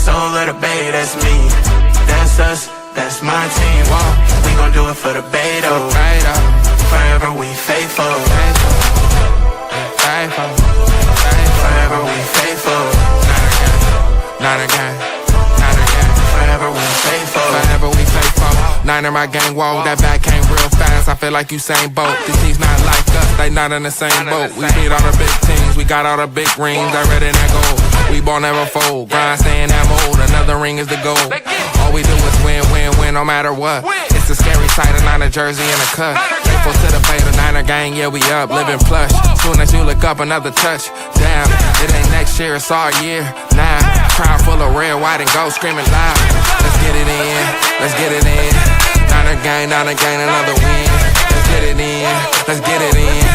soul of the bay, that's me. That's us, that's my team. We gon' do it for the bay though. Forever we faithful. Forever we faithful. Not again. Forever we faithful. Forever we faithful. Niner my gang, whoa, that back came real fast. I feel like Usain Bolt. These teams not like us, they not in the same boat. We beat all the big teams, we got all the big rings. I read in that gold. We ball never fold, grind stay in that mold. Another ring is the goal. All we do is win, win, win, no matter what. It's a scary sight, a Niner jersey and a cut. Faithful to the bay, the Niner gang, yeah we up, living plush. Soon as you look up, another touch. Damn, it ain't next year, it's our year. Nah, crowd full of red, white, and gold, screaming loud. Let's get it in, let's get it in. Niner gang, another win. Let's get it in, let's get it in.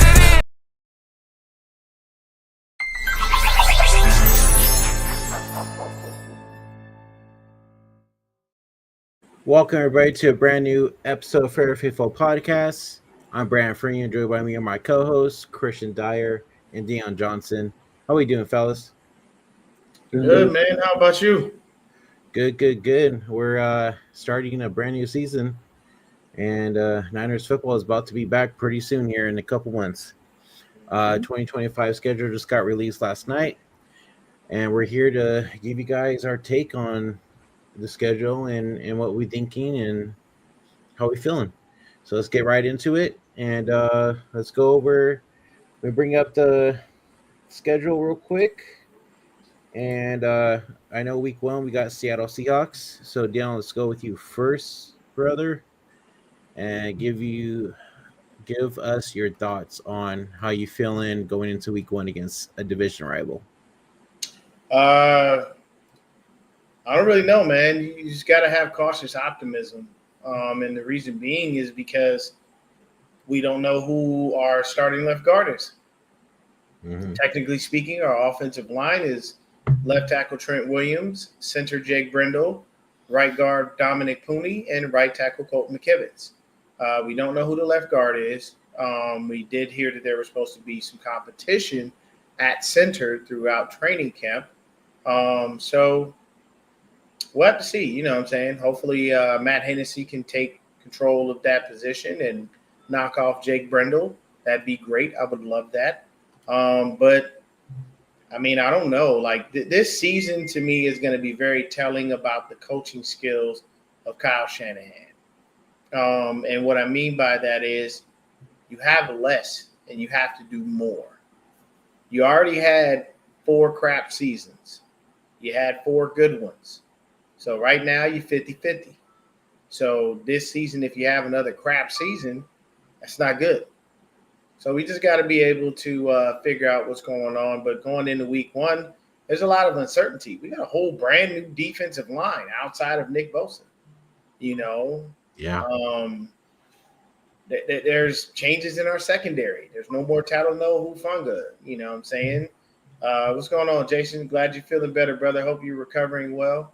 Welcome everybody to a brand new episode of Fair Faithful Podcast. I'm Brandon Free, and joined by me are my co-hosts Christian Dyer and Dion Johnson. How we doing, fellas? Good, man. How about you? Good. We're starting a brand new season, and Niners football is about to be back pretty soon here in a couple months. 2025 schedule just got released last night, and we're here to give you guys our take on the schedule and what we're thinking and how we feeling. So let's get right into it, and let's go over. We bring up the schedule real quick, and I know week 1 we got Seattle Seahawks. So Dion, let's go with you first, brother, and give us your thoughts on how you feeling going into week 1 against a division rival. I don't really know, man. You just got to have cautious optimism. And the reason being is because we don't know who our starting left guard is. Mm-hmm. Technically speaking, our offensive line is left tackle Trent Williams, center Jake Brendel, right guard Dominic Pooney, and right tackle Colton McKivitz. We don't know who the left guard is. We did hear that there was supposed to be some competition at center throughout training camp. So we'll have to see, you know what I'm saying? Hopefully Matt Hennessy can take control of that position and knock off Jake Brendel. That'd be great. I would love that. But, I mean, I don't know. Like, this season to me is going to be very telling about the coaching skills of Kyle Shanahan. And what I mean by that is you have less and you have to do more. You already had 4 crap seasons. You had 4 good ones. So right now you're 50-50. So this season, if you have another crap season, that's not good. So we just got to be able to figure out what's going on. But going into week 1, there's a lot of uncertainty. We got a whole brand new defensive line outside of Nick Bosa. You know? Yeah. There's changes in our secondary. There's no more Talanoa Hufanga. You know what I'm saying? What's going on, Jason? Glad you're feeling better, brother. Hope you're recovering well.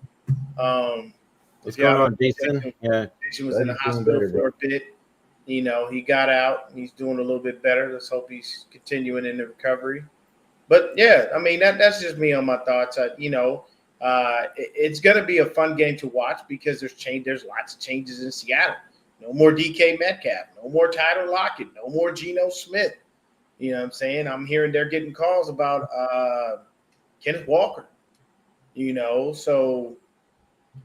What's going on, Jason? Yeah, Jason was in the hospital for a bit. You know, he got out. He's doing a little bit better. Let's hope he's continuing in the recovery. But yeah, I mean that's just me on my thoughts. It's going to be a fun game to watch because there's lots of changes in Seattle. No more DK Metcalf. No more Tyler Lockett. No more Geno Smith. You know what I'm saying? I'm hearing they're getting calls about Kenneth Walker. You know, so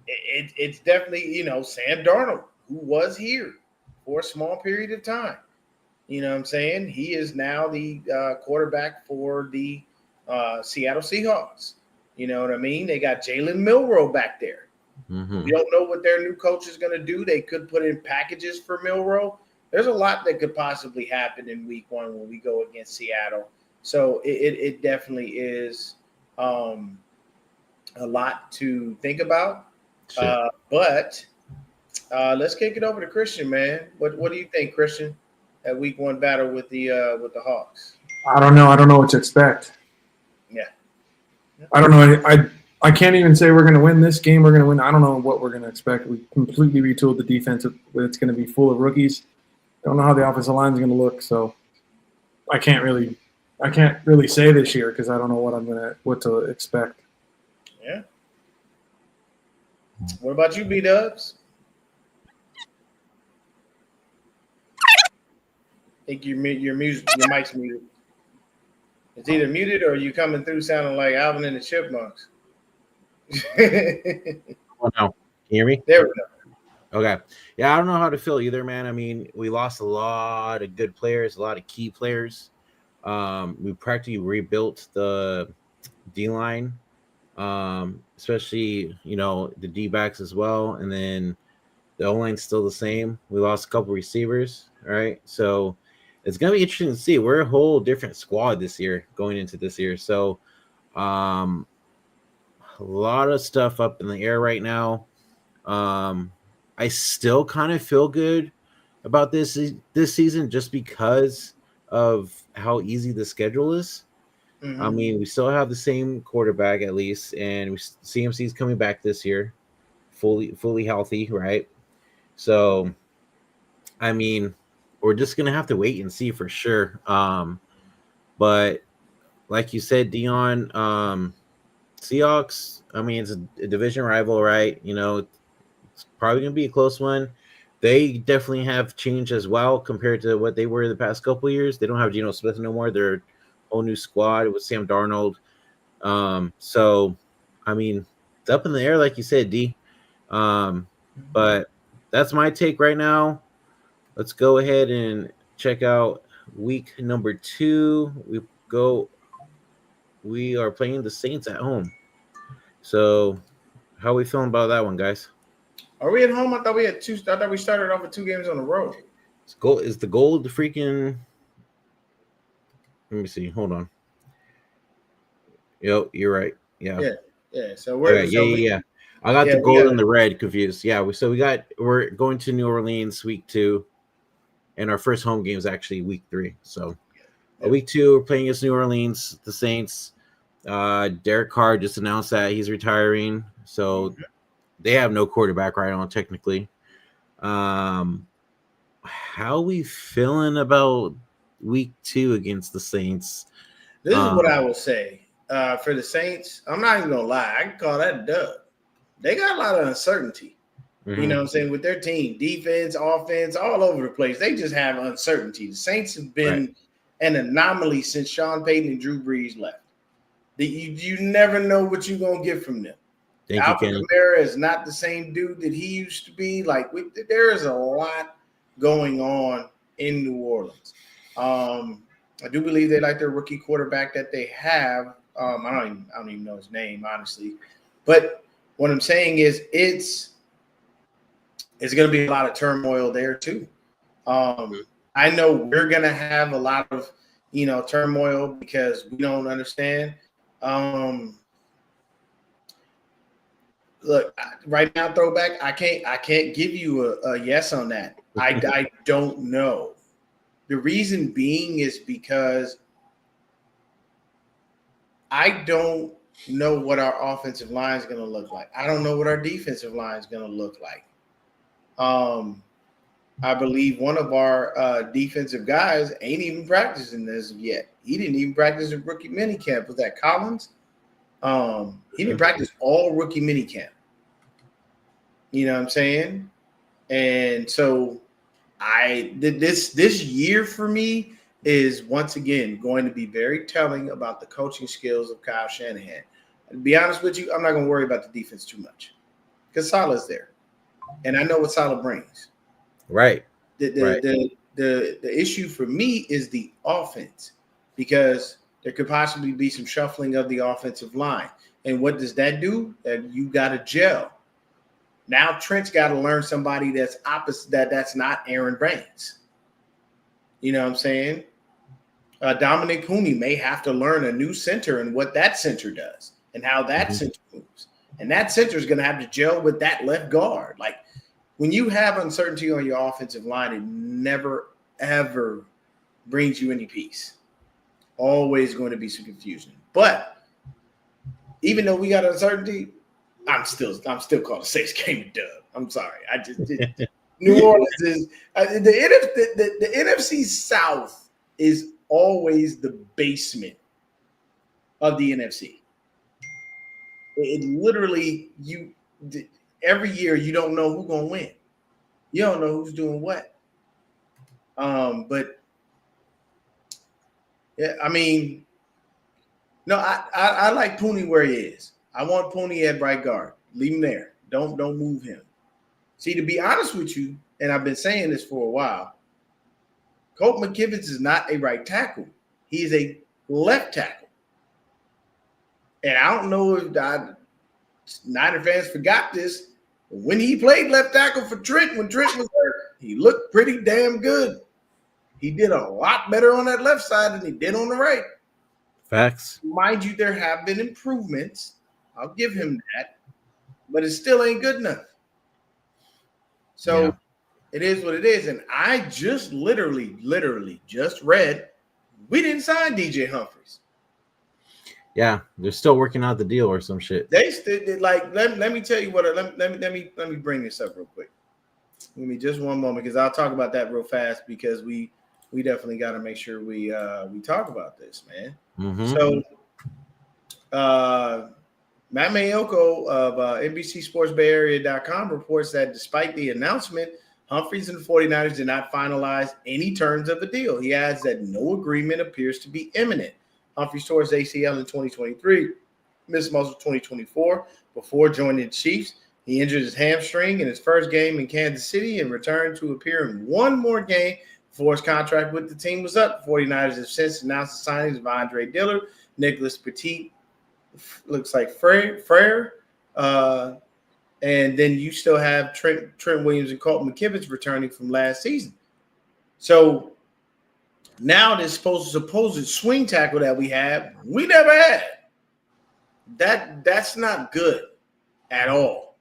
it's definitely, you know, Sam Darnold, who was here for a small period of time. You know what I'm saying? He is now the quarterback for the Seattle Seahawks. You know what I mean? They got Jalen Milroe back there. Mm-hmm. We don't know what their new coach is going to do. They could put in packages for Milroe. There's a lot that could possibly happen in week 1 when we go against Seattle. So it definitely is a lot to think about. Sure. But let's kick it over to Christian, man. What do you think, Christian, at week 1 battle with the Hawks? I don't know what to expect. Yeah. I don't know. I can't even say we're going to win this game. We're going to win. I don't know what we're going to expect. We completely retooled the defense. It's going to be full of rookies. I don't know how the offensive line is going to look. So I can't really say this year because I don't know what to expect. Yeah. What about you, B-Dubs? I think your mic's muted. It's either muted or you coming through sounding like Alvin and the Chipmunks. Oh, no. Can you hear me? There we go. Okay. Yeah, I don't know how to feel either, man. I mean, we lost a lot of good players, a lot of key players. We practically rebuilt the D line, especially the D backs as well, and then the O line's still the same. We lost a couple receivers, all right. So it's gonna be interesting to see. We're a whole different squad this year going into this year. So a lot of stuff up in the air right now. I still kind of feel good about this season just because of how easy the schedule is. Mhm. I mean, we still have the same quarterback at least, and CMC's coming back this year, fully healthy, right? So, I mean, we're just gonna have to wait and see for sure. But like you said, Dion, Seahawks. I mean, it's a division rival, right? It's probably gonna be a close one. They definitely have changed as well compared to what they were the past couple of years. They don't have Geno Smith no more. They're a whole new squad with Sam Darnold. So, I mean, it's up in the air, like you said, D. But that's my take right now. Let's go ahead and check out week number 2. We are playing the Saints at home. So, how are we feeling about that one, guys? Are we at home? I thought we had two. I thought we started off with 2 games on the road. Is the goal the freaking? Let me see. Hold on. Yo, you're right. Yeah. So we're yeah. I got the gold and the red confused. Yeah. We're going to New Orleans week 2, and our first home game is actually week 3. So, week 2 we're playing against New Orleans, the Saints. Derek Carr just announced that he's retiring, so they have no quarterback right now technically. How we feeling about week 2 against the Saints? This is what I will say. For the Saints, I'm not even gonna lie, I can call that a dub. They got a lot of uncertainty. Mm-hmm. You know what I'm saying? With their team, defense, offense, all over the place. They just have uncertainty. The Saints have been an anomaly since Sean Payton and Drew Brees left. You never know what you're gonna get from them. Alvin Kamara is not the same dude that he used to be. Like there is a lot going on in New Orleans. I do believe they like their rookie quarterback that they have. I don't even know his name, honestly. But what I'm saying is it's going to be a lot of turmoil there too. I know we're going to have a lot of turmoil because we don't understand. Look, right now, throwback. I can't give you a yes on that. I don't know. The reason being is because I don't know what our offensive line is going to look like. I don't know what our defensive line is going to look like. I believe one of our defensive guys ain't even practicing as of yet. He didn't even practice at rookie minicamp. Was that Collins? He didn't practice all rookie minicamp. You know what I'm saying? And so this year for me is once again going to be very telling about the coaching skills of Kyle Shanahan. And to be honest with you, I'm not going to worry about the defense too much because Salah's there, and I know what Salah brings. Right. The issue for me is the offense because there could possibly be some shuffling of the offensive line, and what does that do? That you got to gel. Now Trent's got to learn somebody that's opposite that's not Aaron Baines. You know what I'm saying? Dominic Cooney may have to learn a new center and what that center does and how that center moves. And that center is going to have to gel with that left guard. Like when you have uncertainty on your offensive line, it never, ever brings you any peace. Always going to be some confusion. But even though we got uncertainty, I'm still calling a 6-game dub. I'm sorry. New Orleans is the NFC South is always the basement of the NFC. It literally every year you don't know who's gonna win. You don't know who's doing what. But yeah, I mean, no, I like Pooney where he is. I want Pooney at right guard. Leave him there. Don't move him. See, to be honest with you, and I've been saying this for a while, Colt McKivitz is not a right tackle. He is a left tackle. And I don't know if Niner fans forgot this. But when he played left tackle for Trent, when Trent was hurt, he looked pretty damn good. He did a lot better on that left side than he did on the right. Facts. Mind you, there have been improvements. I'll give him that. But it still ain't good enough. So It is what it is. And I just literally just read we didn't sign DJ Humphries. Yeah, they're still working out the deal or some shit. They still like let me tell you what let me bring this up real quick. Give me just one moment because I'll talk about that real fast because we definitely got to make sure we talk about this, man. Mm-hmm. So Matt Mayoko of NBCSportsBayArea.com reports that despite the announcement, Humphries and the 49ers did not finalize any terms of the deal. He adds that no agreement appears to be imminent. Humphries tore his ACL in 2023, missed most of 2024 before joining the Chiefs. He injured his hamstring in his first game in Kansas City and returned to appear in one more game before his contract with the team was up. The 49ers have since announced the signings of Andre Dillard, Nicholas Petit, looks like Frere, and then you still have Trent Williams and Colt McKivitz returning from last season. So now this supposed swing tackle that we have, we never had. That's not good at all.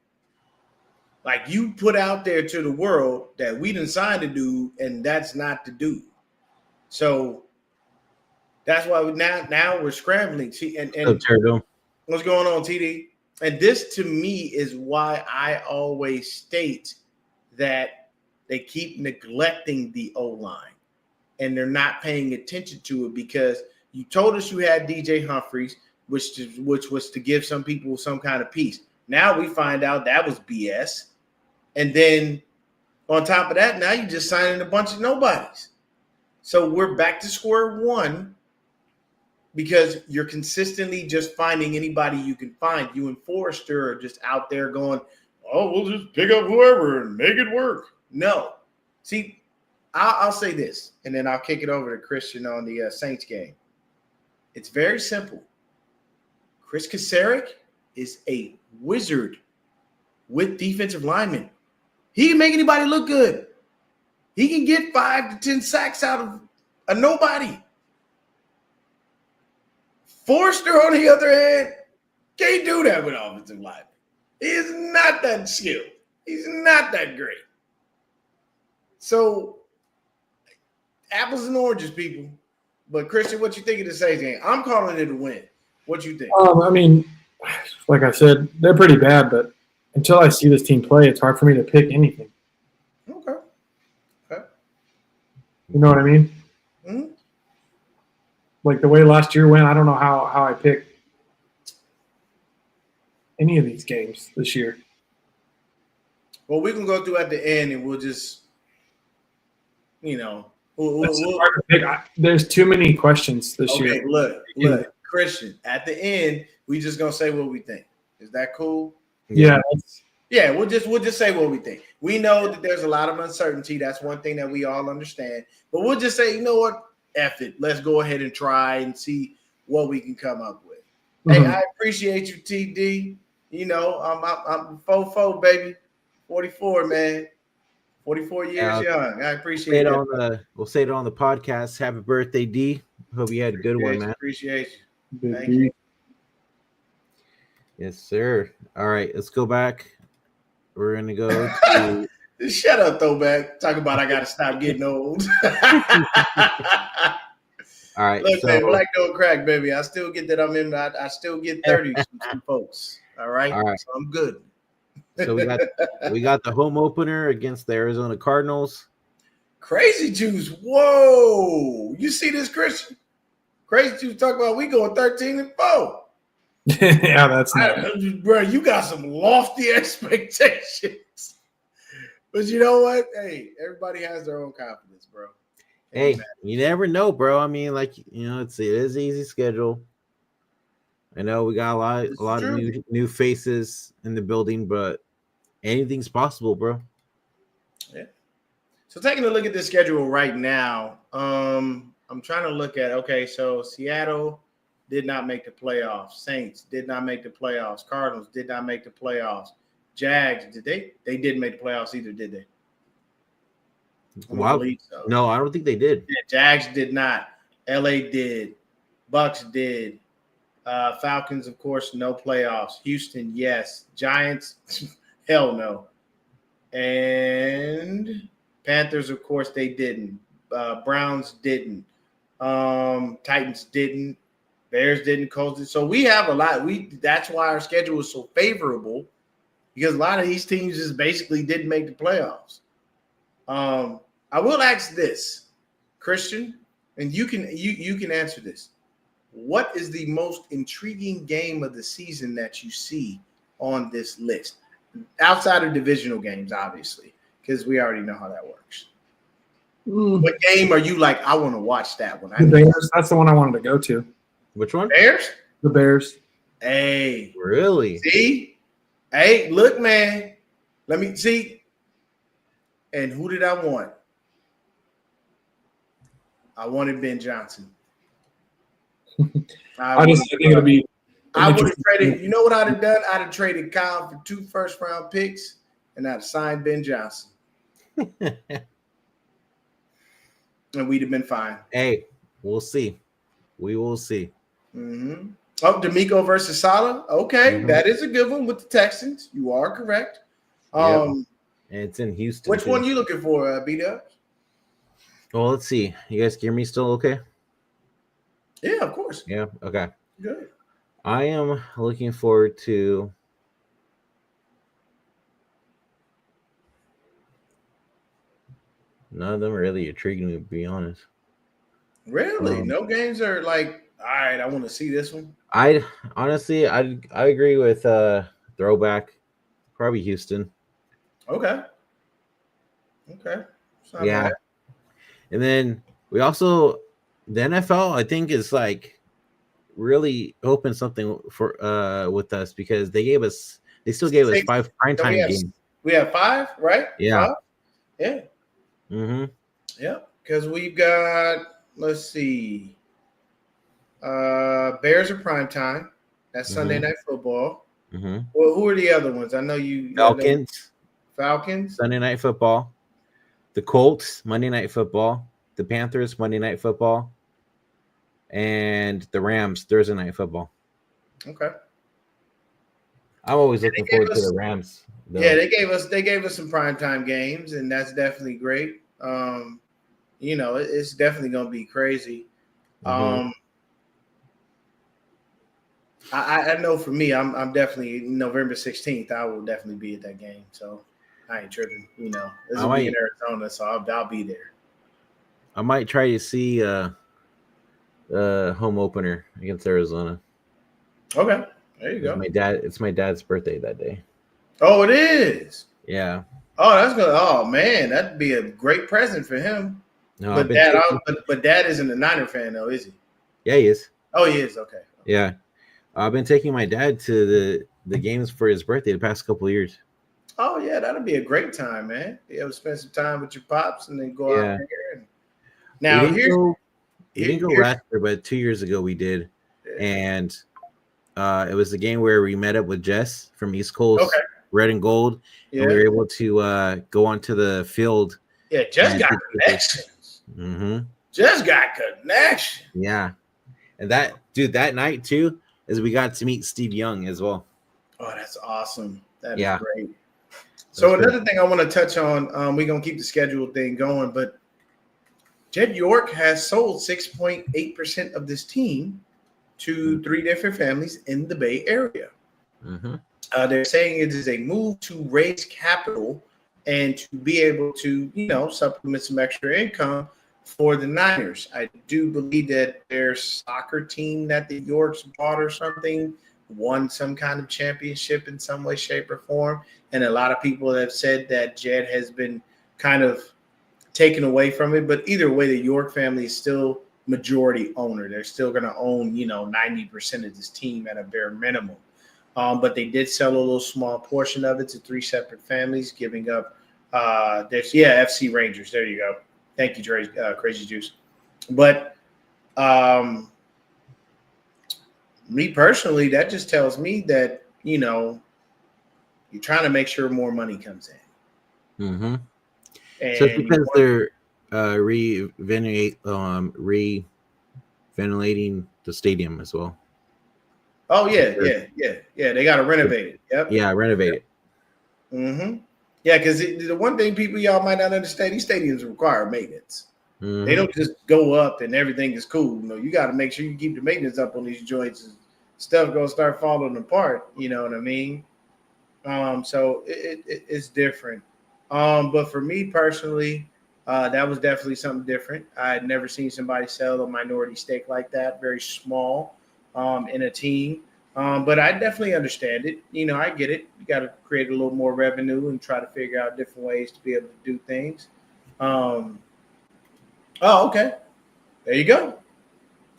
Like you put out there to the world that we didn't sign the dude, and that's not the dude. So that's why now we're scrambling. And what's going on, TD? And this to me is why I always state that they keep neglecting the O-line and they're not paying attention to it because you told us you had DJ Humphries, which was to give some people some kind of peace. Now we find out that was BS. And then on top of that, now you're just signing a bunch of nobodies. So we're back to square one because you're consistently just finding anybody you can find. You and Forrester are just out there going, oh, we'll just pick up whoever and make it work. No. See, I'll say this, and then I'll kick it over to Christian on the Saints game. It's very simple. Chris Kasarik is a wizard with defensive linemen. He can make anybody look good. He can get 5 to 10 sacks out of a nobody. Forrester, on the other hand, can't do that with offensive linemen. He is not that skilled. He's not that great. So, apples and oranges, people. But, Christian, what you think of the Saints game? I'm calling it a win. What you think? I mean, like I said, they're pretty bad, but until I see this team play, it's hard for me to pick anything. Okay. You know what I mean? Mm-hmm. Like the way last year went, I don't know how I picked any of these games this year. Well, we can go through at the end and we'll just, we'll hard to pick. There's too many questions this year. Okay, look, Christian, at the end, we just going to say what we think. Is that cool? Yeah. Yeah, we'll just say what we think. We know that there's a lot of uncertainty. That's one thing that we all understand. But we'll just say, you know what? F it. Let's go ahead and try and see what we can come up with. Mm-hmm. Hey, I appreciate you, TD. I'm 44, baby. 44, man. 44 years young. I appreciate it. We'll say it on the podcast. Happy birthday, D. Hope you had a good one, man. Appreciate you. Thank you. Yes, sir. All right, let's go back. We're going to go to... Shut up, throwback. Talk about I got to stop getting old. All right. Look, man, black don't crack, baby. I still get that I still get 30 from some folks. All right. So I'm good. So we got the home opener against the Arizona Cardinals. Crazy Juice. Whoa. You see this, Christian? Crazy Juice talk about we going 13-4. Yeah, that's not. Bro, you got some lofty expectations. But you know what? Hey, everybody has their own confidence, bro. Hey, you never know, bro. I mean, like, you know, it is an easy schedule. I know we got a lot of new faces in the building, but anything's possible, bro. Yeah. So taking a look at the schedule right now, I'm trying to look at, okay, so Seattle did not make the playoffs. Saints did not make the playoffs. Cardinals did not make the playoffs. Jags, did they? They didn't make the playoffs either, did they? Wow. So. No, I don't think they did. Yeah, Jags did not. LA did. Bucks did. Falcons, of course, no playoffs. Houston, yes. Giants, hell no. And Panthers, of course, they didn't. Browns didn't. Titans didn't. Bears didn't. Colts didn't. So we have a lot. That's why our schedule is so favorable, because a lot of these teams just basically didn't make the playoffs. I will ask this, Christian, and you can answer this. What is the most intriguing game of the season that you see on this list? Outside of divisional games, obviously, because we already know how that works. What game are you like, I want to watch that one? The Bears, that's the one I wanted to go to. Which one? Bears? The Bears. Hey. Really? See? Hey, look, man. Let me see. And who did I want? I wanted Ben Johnson. I just think it'll be. I would have traded. You know what I'd have done? I'd have traded Kyle for 2 first-round picks, and I'd have signed Ben Johnson, and we'd have been fine. Hey, we'll see. We will see. Mm-hmm. Oh, D'Amico versus Saleh. Okay, that is a good one with the Texans. You are correct. And it's in Houston. Which one you looking for, B-Dub? Well, let's see. You guys hear me still okay? Yeah, of course. Yeah. Okay. Good. I am looking forward to none of them really intriguing me, to be honest. Really? No games are like, all right, I want to see this one. I agree with throwback, probably Houston. Okay. Yeah. Bad. And then we also the NFL, I think, is like really opened something for with us, because they still gave us 5 primetime games. We have 5, right? Yeah. 5? Yeah. Mm-hmm. Yeah. Because we've got, let's see. Bears are primetime. That's Sunday Night Football. Mm-hmm. Well, who are the other ones? I know you. Falcons. Sunday Night Football. The Colts, Monday Night Football. The Panthers, Monday Night Football. And the Rams, Thursday Night Football. Okay. I'm always looking forward to the Rams. Though. Yeah, they gave us some primetime games, and that's definitely great. You know, it's definitely gonna be crazy. I know for me, I'm definitely November 16th. I will definitely be at that game, so I ain't tripping. You know, this will be in Arizona, so I'll be there. I might try to see home opener against Arizona. Okay, there you go. It's my dad's birthday that day. Oh, it is. Yeah. Oh, that's good. Oh man, that'd be a great present for him. No, but Dad isn't a Niner fan though, is he? Yeah, he is. Oh, he is. Okay. Yeah, I've been taking my dad to the games for his birthday the past couple of years. Oh yeah, that'd be a great time, man. Be able to spend some time with your pops and then go out there. Now we didn't go last year, but 2 years ago we did, and it was the game where we met up with Jess from East Coast, Red and Gold, and we were able to go onto the field. Yeah, Jess got connections. Jess got connection. Yeah, and that night too is we got to meet Steve Young as well. Oh, that's awesome. That is great. So another thing I want to touch on, we're gonna keep the schedule thing going, but Jed York has sold 6.8% of this team to 3 different families in the Bay Area. They're saying it is a move to raise capital and to be able to, supplement some extra income for the Niners. I do believe that their soccer team that the Yorks bought or something won some kind of championship in some way, shape, or form. And a lot of people have said that Jed has been kind of taken away from it. But either way, the York family is still majority owner. They're still going to own, 90% of this team at a bare minimum. But they did sell a little small portion of it to 3 separate families, giving up FC Rangers. There you go. Thank you, Crazy Juice. But me personally, that just tells me that, you're trying to make sure more money comes in. Mm-hmm. And So it's because they're reventilating the stadium as well. Oh, yeah. They got to renovate it. Yep. Yeah, renovate it. Mm-hmm. Yeah, because the one thing y'all might not understand, these stadiums require maintenance. Mhm. They don't just go up and everything is cool. You got to make sure you keep the maintenance up on these joints. Stuff gonna start falling apart. You know what I mean? So it's different. But for me personally, that was definitely something different. I had never seen somebody sell a minority stake like that, very small, in a team. But I definitely understand it. I get it. You got to create a little more revenue and try to figure out different ways to be able to do things. Oh, okay. There you go.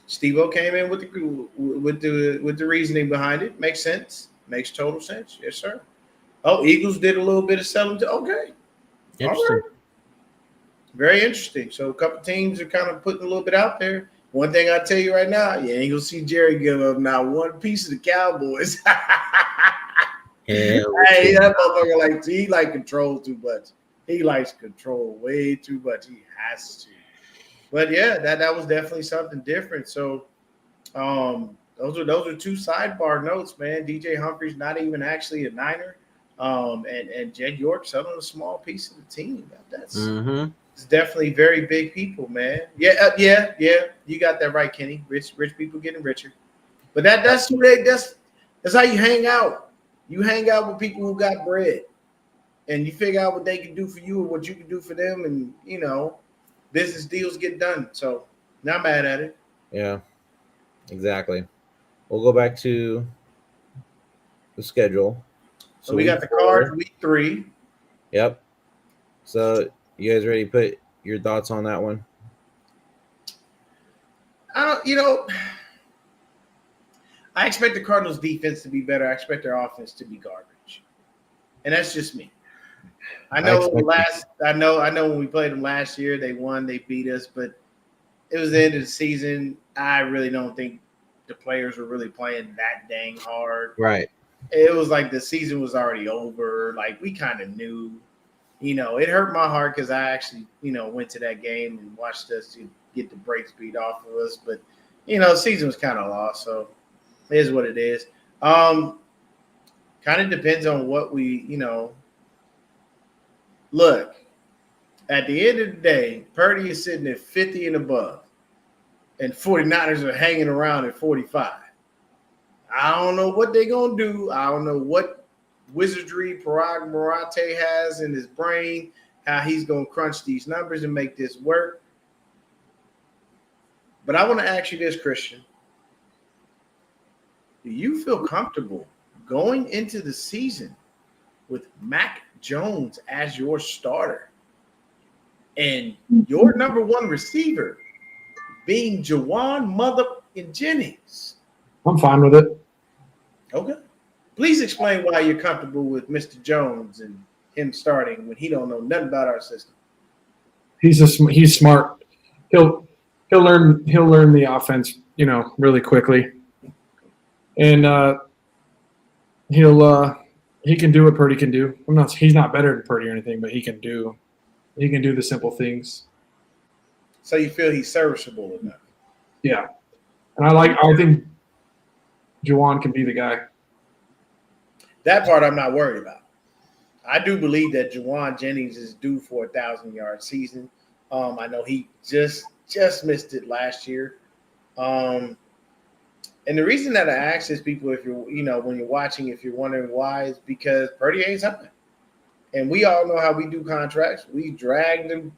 Steve-O came in with the reasoning behind it. Makes sense. Makes total sense. Yes, sir. Oh, Eagles did a little bit of selling too. Okay. Interesting. All right. Very interesting. So a couple teams are kind of putting a little bit out there. One thing I tell you right now, you ain't gonna see Jerry give up not one piece of the Cowboys. Hey, that motherfucker he controls too much. He likes control way too much. He has to. But yeah, that was definitely something different. So those are 2 sidebar notes, man. DJ Humphries not even actually a Niner. And Jed York selling a small piece of the team. That's it's definitely very big people, man. Yeah. You got that right, Kenny. Rich people getting richer. But that's how you hang out. You hang out with people who got bread, and you figure out what they can do for you and what you can do for them, and business deals get done. So not mad at it. Yeah, exactly. We'll go back to the schedule. So we got the Cards week 3. Yep. So you guys ready to put your thoughts on that one? I expect the Cardinals defense to be better. I expect their offense to be garbage. And that's just me. I know when we played them last year, they won, they beat us, but it was the end of the season. I really don't think the players were really playing that dang hard. Right. It was like the season was already over. Like we kind of knew, it hurt my heart because I actually, went to that game and watched us get the brakes beat off of us. But, the season was kind of lost. So it is what it is. Kind of depends on what we, look, at the end of the day, Purdy is sitting at 50 and above, and 49ers are hanging around at 45. I don't know what they're going to do. I don't know what wizardry Parag Marate has in his brain, how he's going to crunch these numbers and make this work. But I want to ask you this, Christian. Do you feel comfortable going into the season with Mac Jones as your starter and your number 1 receiver being Jawan motherfucking Jennings? I'm fine with it. Okay. Please explain why you're comfortable with Mr. Jones and him starting when he don't know nothing about our system. He's smart. He'll learn the offense, really quickly. And he can do what Purdy can do. He's not better than Purdy or anything, but he can do the simple things. So you feel he's serviceable enough? Yeah. And I think Juwan can be the guy. That part I'm not worried about. I do believe that Jawan Jennings is due for a 1,000-yard season. I know he just missed it last year. And the reason that I ask this, people, if you're, when you're watching, if you're wondering why, is because Purdy ain't signed. And we all know how we do contracts. We drag them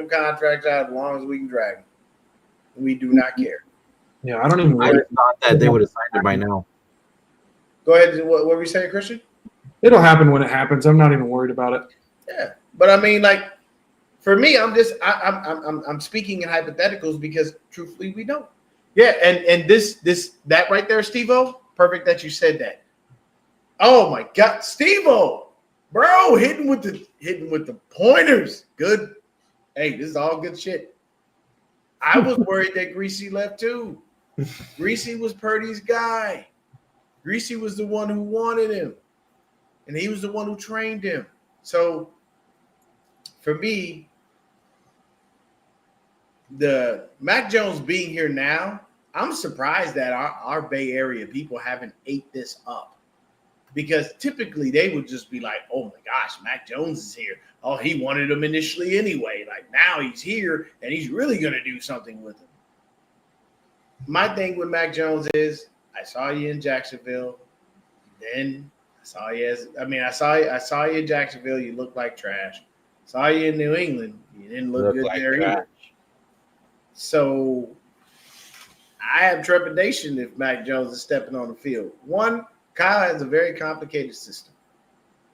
contracts out as long as we can drag them. We do not care. Yeah, I don't even. I thought that they would have signed it by now. Go ahead. What were we saying, Christian? It'll happen when it happens. I'm not even worried about it. Yeah, but I mean, like, for me, I'm speaking in hypotheticals because truthfully, we don't. Yeah, and that right there, Steve-O, perfect that you said that. Oh my God, Steve-O, bro, hitting with the pointers. Good. Hey, this is all good shit. I was worried that Greasy left too. Greasy was Purdy's guy. Greasy was the one who wanted him, and he was the one who trained him. So for me, the Mac Jones being here now, I'm surprised that our Bay Area people haven't ate this up, because typically they would just be like, oh my gosh, Mac Jones is here. Oh, he wanted him initially anyway. Like, now he's here and he's really going to do something with him. My thing with Mac Jones is, I saw you in Jacksonville. Then I saw you in Jacksonville. You looked like trash. Saw you in New England. You didn't look good like there trash. either. So I have trepidation if Mac Jones is stepping on the field. One, Kyle has a very complicated system.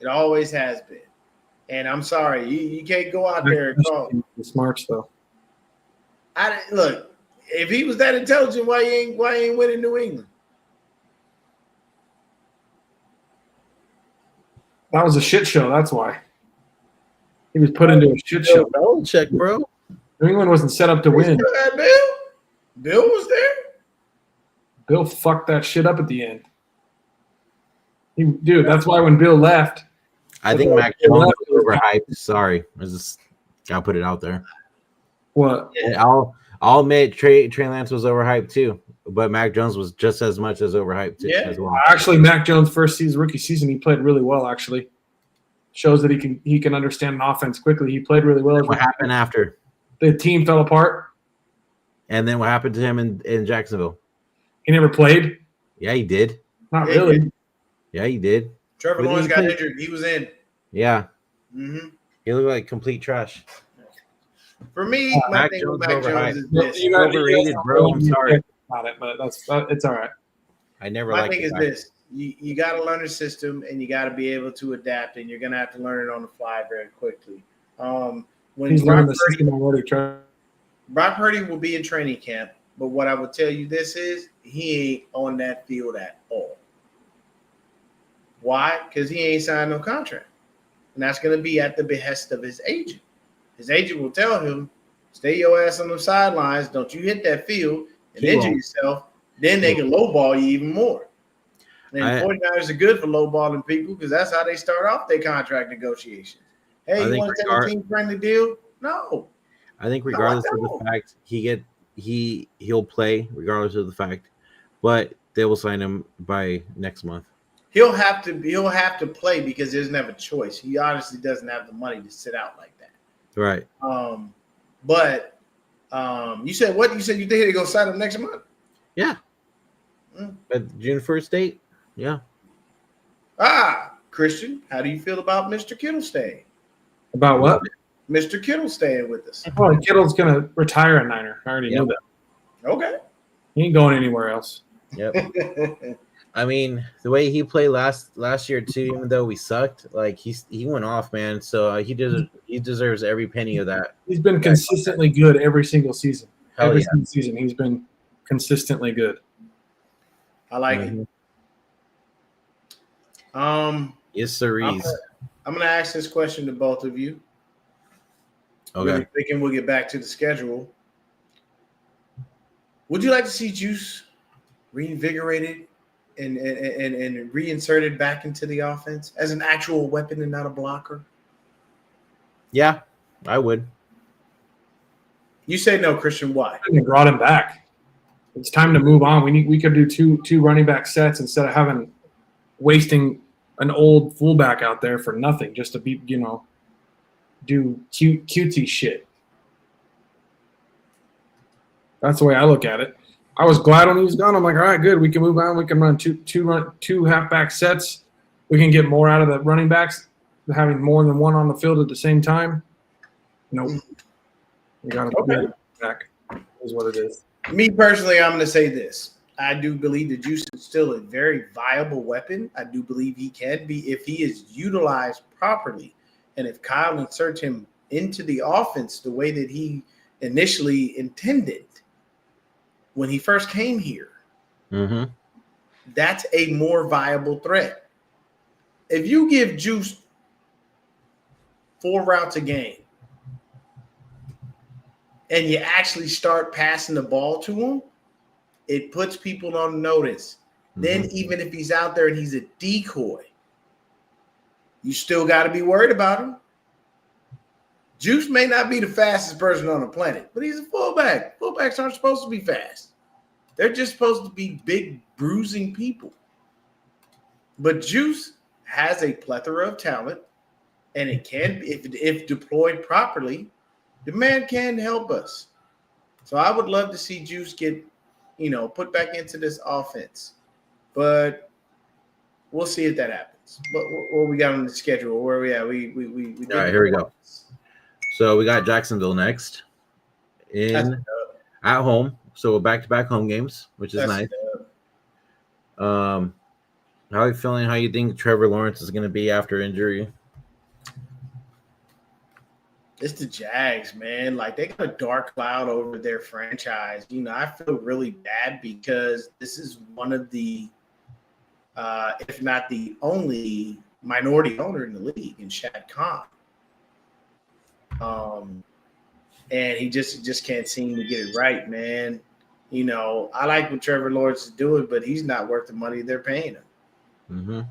It always has been. And I'm sorry, you can't go out there and call. The smarts though. Look, if he was that intelligent, why he ain't winning New England? That was a shit show. That's why. He was put into a shit show. Belichick, bro. New England wasn't set up to We win. still had Bill. Bill was there. Bill fucked that shit up at the end. Dude, that's why when Bill left, I think Mac Jones was overhyped. Sorry, I just gotta put it out there. what? And I'll admit Trey Lance was overhyped too, but Mac Jones was just as much as overhyped too, Yeah. as well. Actually, Mac Jones' rookie season, he played really well. Actually, shows that he can understand an offense quickly. He played really well. What happened after? The team fell apart. And then what happened to him in Jacksonville? He never played. Yeah, he did. Not Yeah, he really. did. Yeah, he did. Trevor But Lawrence he got played- injured. He was in. Yeah, Mm-hmm. he looked like complete trash. For me, my Mac thing with Jones Mac Jones overhyped. is this. You got- Overrated, bro. I'm sorry. About it, but it's all right. I never My liked thing the is guy. this. You got to learn a system, and you got to be able to adapt, and you're going to have to learn it on the fly very quickly. When He's Brock learning the Purdy, system already. Brock Purdy will be in training camp, but what I will tell you this is he ain't on that field at all. Why? Because he ain't signed no contract. And that's going to be at the behest of his agent. His agent will tell him, stay your ass on the sidelines. Don't you hit that field and He injure won't. yourself. Then they can lowball you even more. And I- 49ers are good for lowballing people because that's how they start off their contract negotiations. Hey, I you think want to take a team-friendly deal? No. I think No, I regardless of don't. the fact he'll play regardless of the fact, but they will sign him by next month. He'll have to play because there's never a choice. He honestly doesn't have the money to sit out like that. Right. But you said what? You said you think they're gonna sign him next month? Yeah. But June 1st date? Yeah. Christian, how do you feel about Mr. Kittle staying? About what? Mr. Kittle staying with us. Oh, Kittle's gonna retire a Niner. I already knew Yep. that. Okay. He ain't going anywhere else. Yep. I mean, the way he played last year too, even though we sucked, like he went off, man. So he deserves every penny of that. He's been consistently good every single season. Hell Every yeah. single season, he's been consistently good. I like it. Yes, sir. I'm gonna ask this question to both of you. Okay. Really thinking we'll get back to the schedule. Would you like to see Juice reinvigorated and reinserted back into the offense as an actual weapon and not a blocker? Yeah, I would. You say no, Christian. Why? They brought him back. It's time to move on. We could do two running back sets instead of wasting an old fullback out there for nothing just to be, do cutesy shit. That's the way I look at it. I was glad when he was gone. I'm like, all right, good. We can move on. We can run two halfback sets. We can get more out of the running backs, having more than one on the field at the same time. Nope. We got to Okay. get back. Is what it is. Me personally, I'm going to say this. I do believe the Juice is still a very viable weapon. I do believe he can be if he is utilized properly. And if Kyle inserts him into the offense the way that he initially intended when he first came here, that's a more viable threat. If you give Juice 4 routes a game and you actually start passing the ball to him, it puts people on notice. Then even if he's out there and he's a decoy, you still got to be worried about him. Juice may not be the fastest person on the planet, but he's a fullback. Fullbacks aren't supposed to be fast. They're just supposed to be big, bruising people. But Juice has a plethora of talent, and it can, if deployed properly, the man can help us. So I would love to see Juice get, put back into this offense. But we'll see if that happens. But what we got on the schedule? Where are we at? We All right, here we go. So we got Jacksonville next at home. So back-to-back home games, which is nice. How are you feeling? How you think Trevor Lawrence is going to be after injury? It's the Jags, man. Like, they got a dark cloud over their franchise. I feel really bad because this is one of the, if not the only minority owner in the league in Shad Khan. And he just can't seem to get it right, man. I like what Trevor Lawrence is doing, but he's not worth the money they're paying him.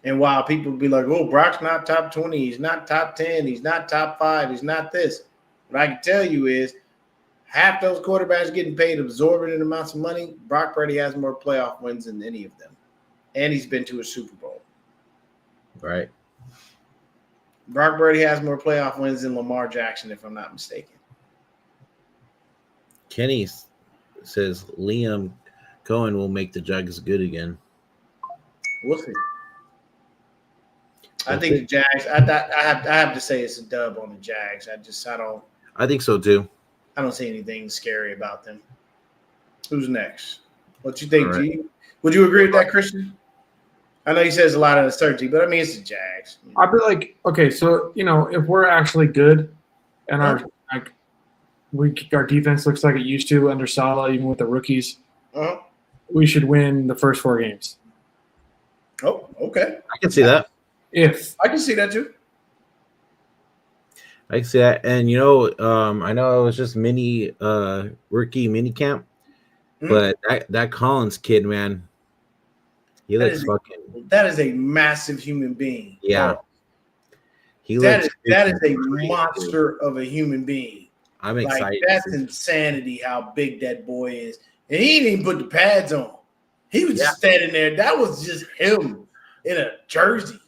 And while people be like, oh, Brock's not top 20, he's not top 10, he's not top 5, he's not this. What I can tell you is half those quarterbacks getting paid absorbent amounts of money, Brock Purdy has more playoff wins than any of them. And he's been to a Super Bowl. Right. Brock Purdy has more playoff wins than Lamar Jackson, if I'm not mistaken. Kenny says Liam Cohen will make the Jags good again. We'll see. I think the Jags. I have to say it's a dub on the Jags. I think so too. I don't see anything scary about them. Who's next? What you think, Right. G? Would you agree with that, Christian? I know he says a lot of uncertainty, but I mean it's the Jags. I'd be like, okay, so if we're actually good, and our defense looks like it used to under Saleh, even with the rookies, we should win the first 4 games. Oh, okay. I can see that. If I can see that too. I can see that. And I know it was just rookie mini camp, but that Collins kid, man, he looks fucking. That is a massive human being. Yeah. That is a monster of a human being. I'm excited. That's insanity how big that boy is. And he didn't even put the pads on. He was just standing there. That was just him in a jersey.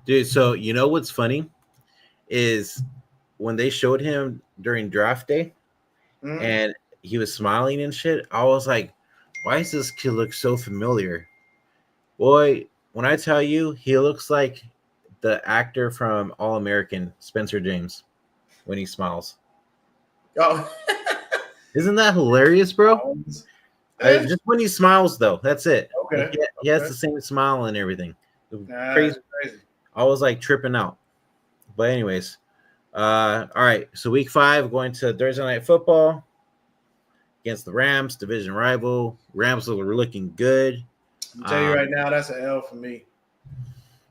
Dude, so what's funny is when they showed him during draft day and he was smiling and shit, I was like, why does this kid look so familiar? Boy, when I tell you, he looks like the actor from All American, Spencer James, when he smiles. Oh, isn't that hilarious, bro? Just when he smiles, though. That's it. Okay. He has the same smile and everything. Crazy. I was like tripping out. But anyways, all right. So week 5, going to Thursday Night Football against the Rams, division rival. Rams are looking good. I'll tell you right now, that's an L for me.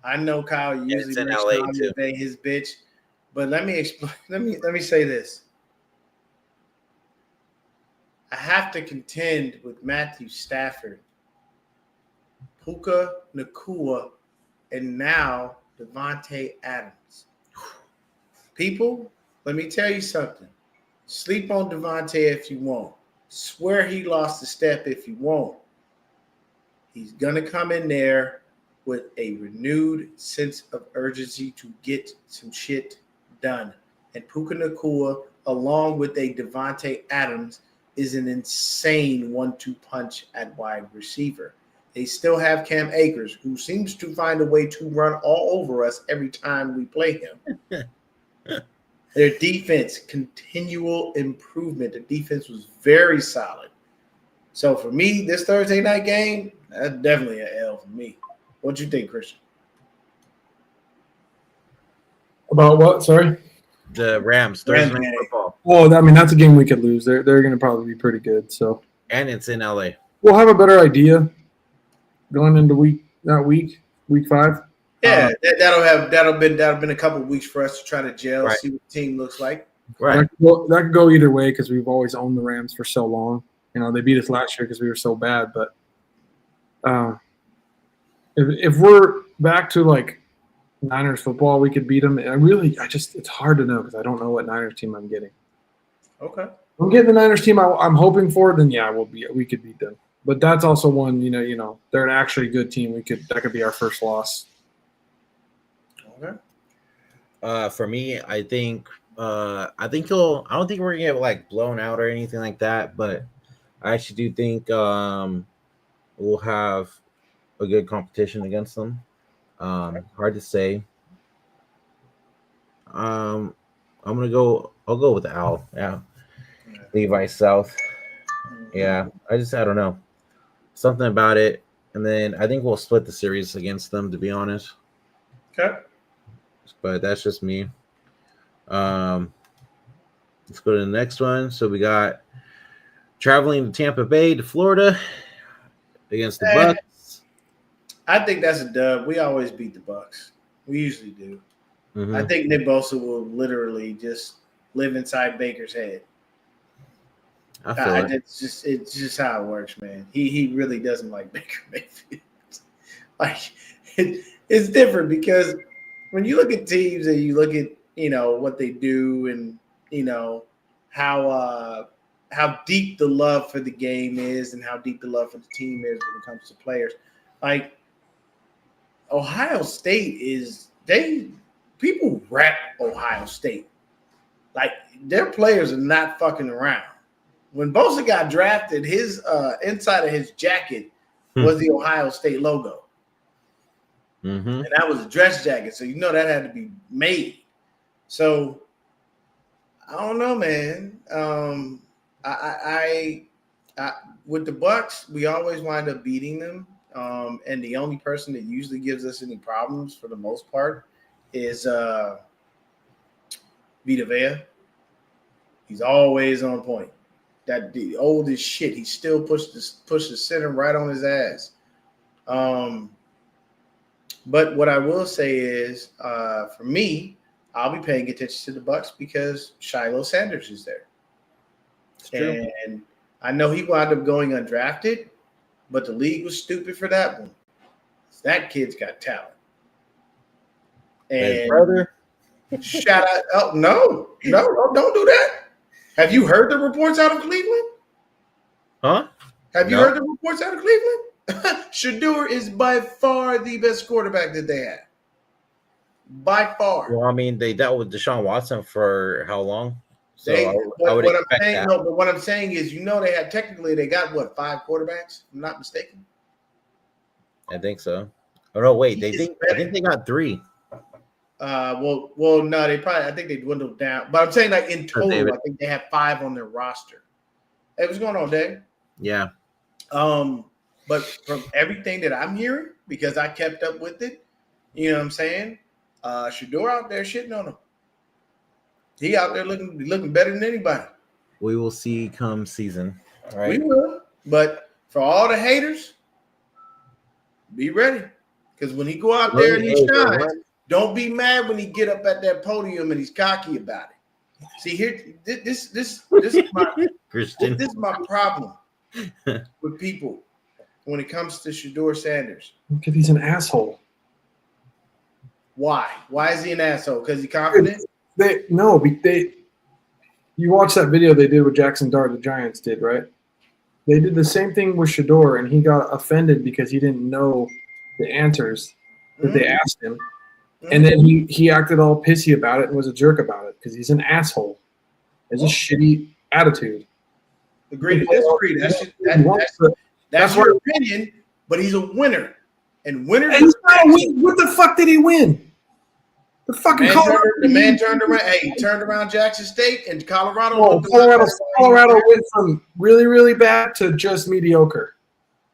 I know Kyle usually in makes LA Tommy too. Bay his bitch, but let me explain. Let me say this. I have to contend with Matthew Stafford, Puka Nacua, and now Devontae Adams. People, let me tell you something. Sleep on Devontae if you want. Swear he lost a step if you want. He's going to come in there with a renewed sense of urgency to get some shit done. And Puka Nacua, along with a Devontae Adams, is an insane 1-2 punch at wide receiver. They still have Cam Akers, who seems to find a way to run all over us every time we play him. Their defense, continual improvement. The defense was very solid. So for me, this Thursday night game, that's definitely an L for me. What you think, Christian? About what? Sorry. The Rams, Thursday Night Football, Well, I mean, that's a game we could lose. They're going to probably be pretty good. So and it's in LA. we'll have a better idea going into week 5. Yeah, that'll been a couple of weeks for us to try to gel, Right. see what the team looks like. Right. That could go either way because we've always owned the Rams for so long. They beat us last year because we were so bad. But if we're back to like Niners football, we could beat them. It's hard to know because I don't know what Niners team I'm getting. Okay. If I'm getting the Niners team I'm hoping for, then yeah, we could beat them. But that's also one, they're an actually good team. That could be our first loss. Okay. For me, I think I don't think we're gonna get like blown out or anything like that, but I actually do think we'll have a good competition against them. Hard to say. I'll go with Al. Yeah. Levi South. Yeah. I don't know. Something about it. And then I think we'll split the series against them, to be honest. Okay. But that's just me. Let's go to the next one. So we got traveling to Tampa Bay to Florida against the Bucs. I think that's a dub. We always beat the Bucs. We usually do. Mhm. I think Nick Bosa will literally just live inside Baker's head. I feel it. It's just how it works, man. He really doesn't like Baker Mayfield. It's different because when you look at teams and you look at what they do and how deep the love for the game is and how deep the love for the team is when it comes to players, like Ohio State people rap Ohio State. Like their players are not fucking around. When Bosa got drafted, his inside of his jacket was the Ohio State logo. Mm-hmm. And that was a dress jacket. So that had to be made. So I don't know, man. I with the Bucs, we always wind up beating them. And the only person that usually gives us any problems for the most part is Vita Vea. He's always on point. That the old as shit. He still pushed the center right on his ass. But what I will say is, for me, I'll be paying attention to the Bucs because Shiloh Sanders is there. And I know he wound up going undrafted, but the league was stupid for that one. That kid's got talent. And brother. Shout out. Oh, no, don't do that. Have you heard the reports out of Cleveland? Huh? Have you No. heard the reports out of Cleveland? Shador is by far the best quarterback that they have. By far. Well, I mean, they dealt with Deshaun Watson for how long? So I would what I'm expect saying, that. no, but what I'm saying is, they got what, 5 quarterbacks? If I'm not mistaken. I think so. Oh no, wait. He is I think they got 3. No, I think they dwindled down. But I'm saying like in total, David. I think they have 5 on their roster. Hey, what's going on, Dave? Yeah. But from everything that I'm hearing, because I kept up with it, you know what I'm saying? Shador out there shitting on him. He out there looking better than anybody. We will see come season. All We right. will. But for all the haters, be ready. Because when he go out there and he shines, don't be mad when he get up at that podium and he's cocky about it. See here, this is my Christian. this is my problem with people when it comes to Shador Sanders. Because he's an asshole. Why? Why is he an asshole? Because he's confident? You watch that video they did with Jackson Dart, the Giants did, right? They did the same thing with Shador, and he got offended because he didn't know the answers that they asked him. And then he acted all pissy about it and was a jerk about it because he's an asshole. It's a shitty attitude. Agree to disagree. That's your opinion, but he's a winner. And winners. And he's not a win. What the fuck did he win? The fucking The man turned around. Hey, he turned around Jackson State and Colorado. Colorado went from really, really bad to just mediocre.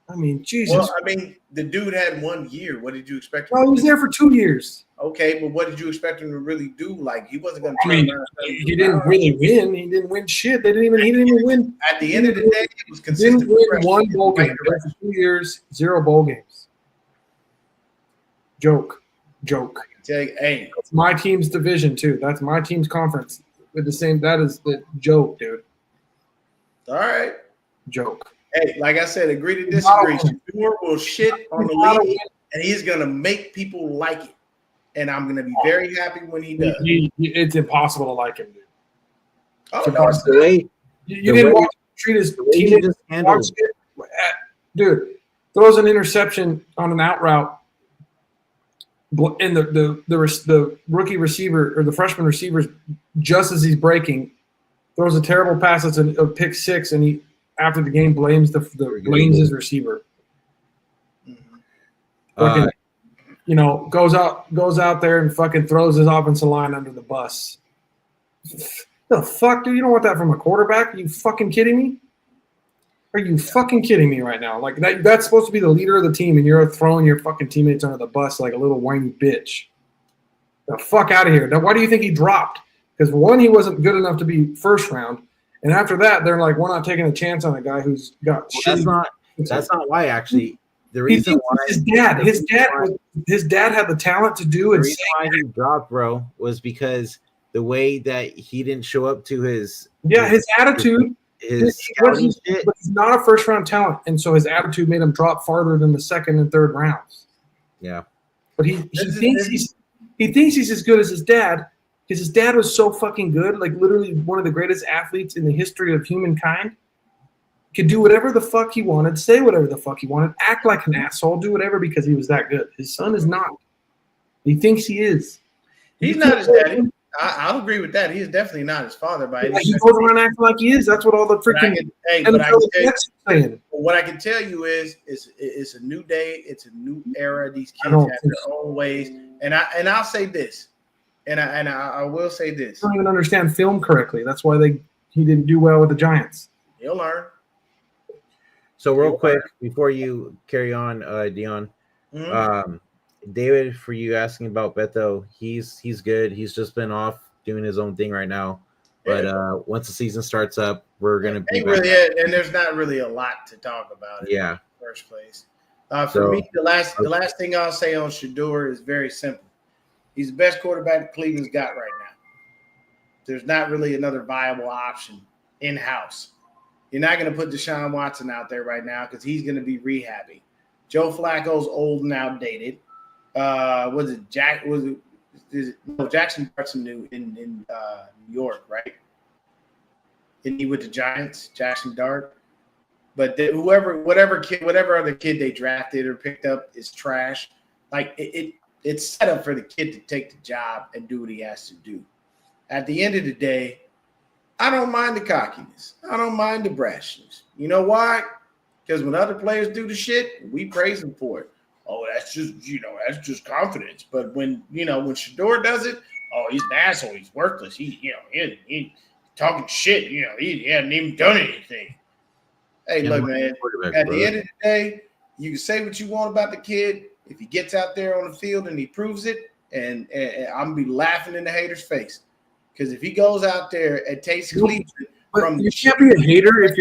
I mean, Jesus. Well, I mean, the dude had 1 year. What did you expect? Well, he was there for 2 years. Okay, but what did you expect him to really do? Like, he wasn't going to. I mean, he didn't really win. He didn't win shit. He didn't even win. At the end of the day, it was consistent. Didn't win one bowl game. For 2 years, 0 bowl games. Joke. Hey, It's my team's division too. That's my team's conference. With the same. That is the joke, dude. all right. Joke. Hey, like I said, agree to disagree. Shador will shit on the league, and he's going to make people like it. And I'm going to be very happy when he does. It's impossible to like him, dude. Oh, So no, it's The not. way You didn't watch him treat his he teammates. just handled Dude, throws an interception on an out route, and the rookie receiver or the freshman receiver, just as he's breaking, throws a terrible pass. It's a pick six, and he after the game blames blames his receiver. Fucking, goes out there and fucking throws his offensive line under the bus. The fuck, dude? You don't want that from a quarterback? Are you fucking kidding me? Are you fucking kidding me right now? Like that's supposed to be the leader of the team, and you're throwing your fucking teammates under the bus like a little whiny bitch. The fuck out of here. Now, why do you think he dropped? Because one, he wasn't good enough to be first round, and after that, they're like, we're not taking a chance on a guy who's got shit. That's not why, actually. The He reason thinks why his dad had the talent to do the and reason why he dropped, bro, was because the way that he didn't show up to his attitude. his scouting shit. But he's not a first round talent, and so his attitude made him drop farther than the second and third rounds. Yeah. But he thinks he's as good as his dad because his dad was so fucking good, like literally one of the greatest athletes in the history of humankind. Could do whatever the fuck he wanted, say whatever the fuck he wanted, act like an asshole, do whatever because he was that good. His son is not. He thinks he is. He's not his daddy. I'll agree with that. He is definitely not his father by any He stretch. goes around acting like he is. That's what all the freaking what I can tell you is it's a new day. It's a new era. These kids I have don't their own ways. And I'll say this, and I will say this. don't even understand film correctly. That's why he didn't do well with the Giants. He'll learn. So real quick before you carry on, Dion, David, for you asking about Beto, he's good. He's just been off doing his own thing right now. But once the season starts up, we're gonna be back. And there's not really a lot to talk about. In the first place. For me, the last thing I'll say on Shador is very simple. He's the best quarterback Cleveland's got right now. There's not really another viable option in house. You're not going to put Deshaun Watson out there right now because he's going to be rehabbing. Joe Flacco's old and outdated. Jackson Dart's new in New York, right? And he with the Giants, Jackson Dart. But whatever other kid they drafted or picked up is trash. Like it's set up for the kid to take the job and do what he has to do. At the end of the day, I don't mind the cockiness. I don't mind the brashness. You know why? Because when other players do the shit, we praise them for it. Oh, that's just confidence. But when Shador does it, oh, he's an asshole. He's worthless. He talking shit. He hasn't even done anything. Hey, look, man. At the end of the day, you can say what you want about the kid. If he gets out there on the field and he proves it, and I'm gonna be laughing in the hater's face. Because if he goes out there and takes Cleveland from you can't be a hater if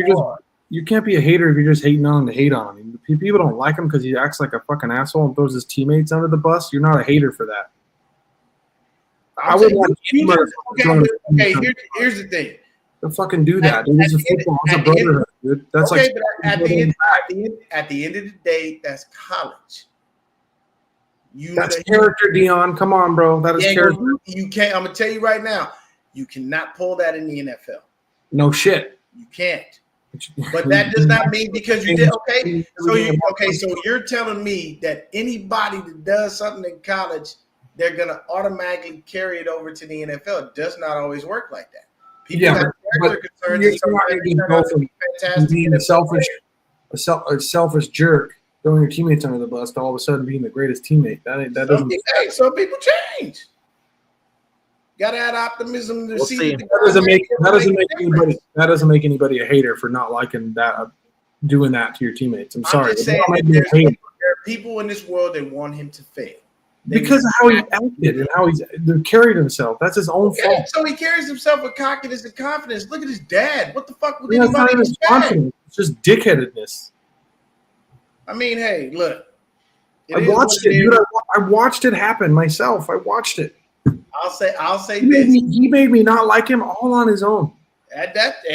you can't be a hater if you're just hating on him to hate on him. If people don't like him because he acts like a fucking asshole and throws his teammates under the bus, you're not a hater for that. I would want here's the thing. To fucking do that, dude. It's a football. It's a brotherhood, dude. That's but at the end of the day, that's college. That's character, Dion. Come on, bro. That is character. You can't. I'm gonna tell you right now. You cannot pull that in the NFL. No shit. You can't. But that does not mean because you did okay. So you're telling me that anybody that does something in college, they're gonna automatically carry it over to the NFL. It does not always work like that. People have character concerns. You're not going to go from being a selfish jerk, throwing your teammates under the bus, to all of a sudden being the greatest teammate. That doesn't. Hey, some people change. Gotta have optimism to We'll see. see. That doesn't make anybody a hater for not liking that, doing that to your teammates. I'm sorry. I'm just saying It that doesn't make me a hater. there are people in this world that want him to fail. Because of how he acted and how they carried himself. That's his own Okay, fault. so he carries himself with cockiness and confidence. Look at his dad. What the fuck would Yeah, it's not anybody even expect? confidence. It's just dickheadedness. I mean, hey, look. I watched it, dude. I watched it happen myself. I watched it. I'll say He this. he made me not like him all on his own. That's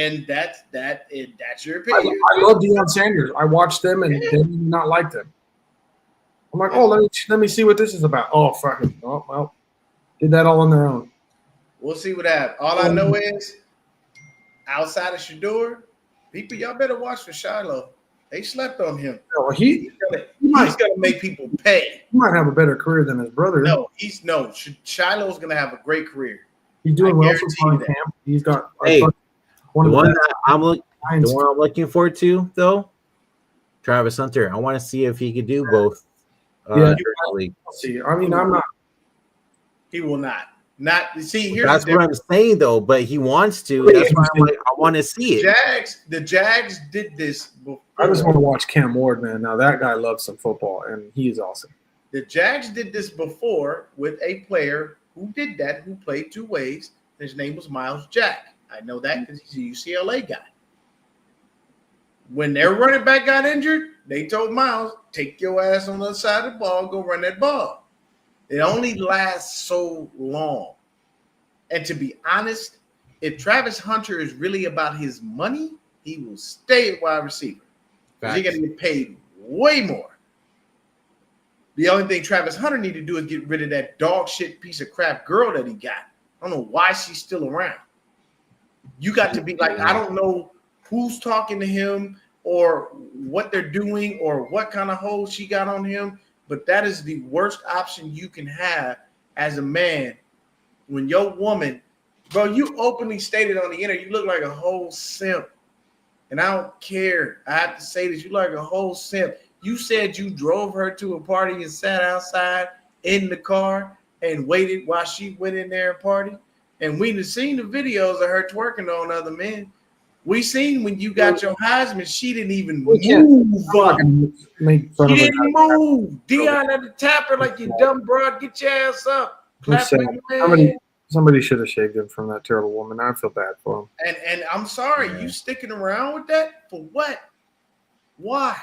your opinion. I love Deion Sanders. I watched them and they did not like them. I'm like, oh, let me see what this is about. Oh, fuck it. Oh, well, did that all on their own. We'll see what happens. All I know is, outside of Shador, people, y'all better watch for Shiloh. They slept on him. No, He's gonna make people pay. He might have a better career than his brother. Shiloh's gonna have a great career. He's doing I well so guarantee far in you that. camp. He's got Hey, one the of one the that I'm best looking forward to though, Travis Hunter. I want to see if he could do both. Yeah. League. See, I mean, I'm not. He will not. See. Here's That's the what I'm saying though, but he wants to. That's why I'm like, I want to see it. The Jags did this before. I just want to watch Cam Ward, man. Now that guy loves some football, and he is awesome. The Jags did this before with a player who did that, who played two ways. His name was Miles Jack. I know that because he's a UCLA guy. When their running back got injured, they told Miles, take your ass on the other side of the ball, go run that ball. It only lasts so long. And to be honest, if Travis Hunter is really about his money, he will stay at wide receiver. Because he's going to get paid way more. The only thing Travis Hunter need to do is get rid of that dog shit piece of crap girl that he got. I don't know why she's still around. You got to be like, I don't know who's talking to him or what they're doing or what kind of hold she got on him, but that is the worst option you can have as a man when your woman, bro, you openly stated on the internet, you look like a whole simp. And I don't care. I have to say this. You look like a whole simp. You said you drove her to a party and sat outside in the car and waited while she went in there and party. And we've seen the videos of her twerking on other men. We seen when you got your Heisman, she didn't even move. She didn't move. Deion had to tap her like, you dumb broad, get your ass up. Clap Somebody should have shaved him from that terrible woman. I feel bad for him. And I'm sorry, you sticking around with that? For what? Why?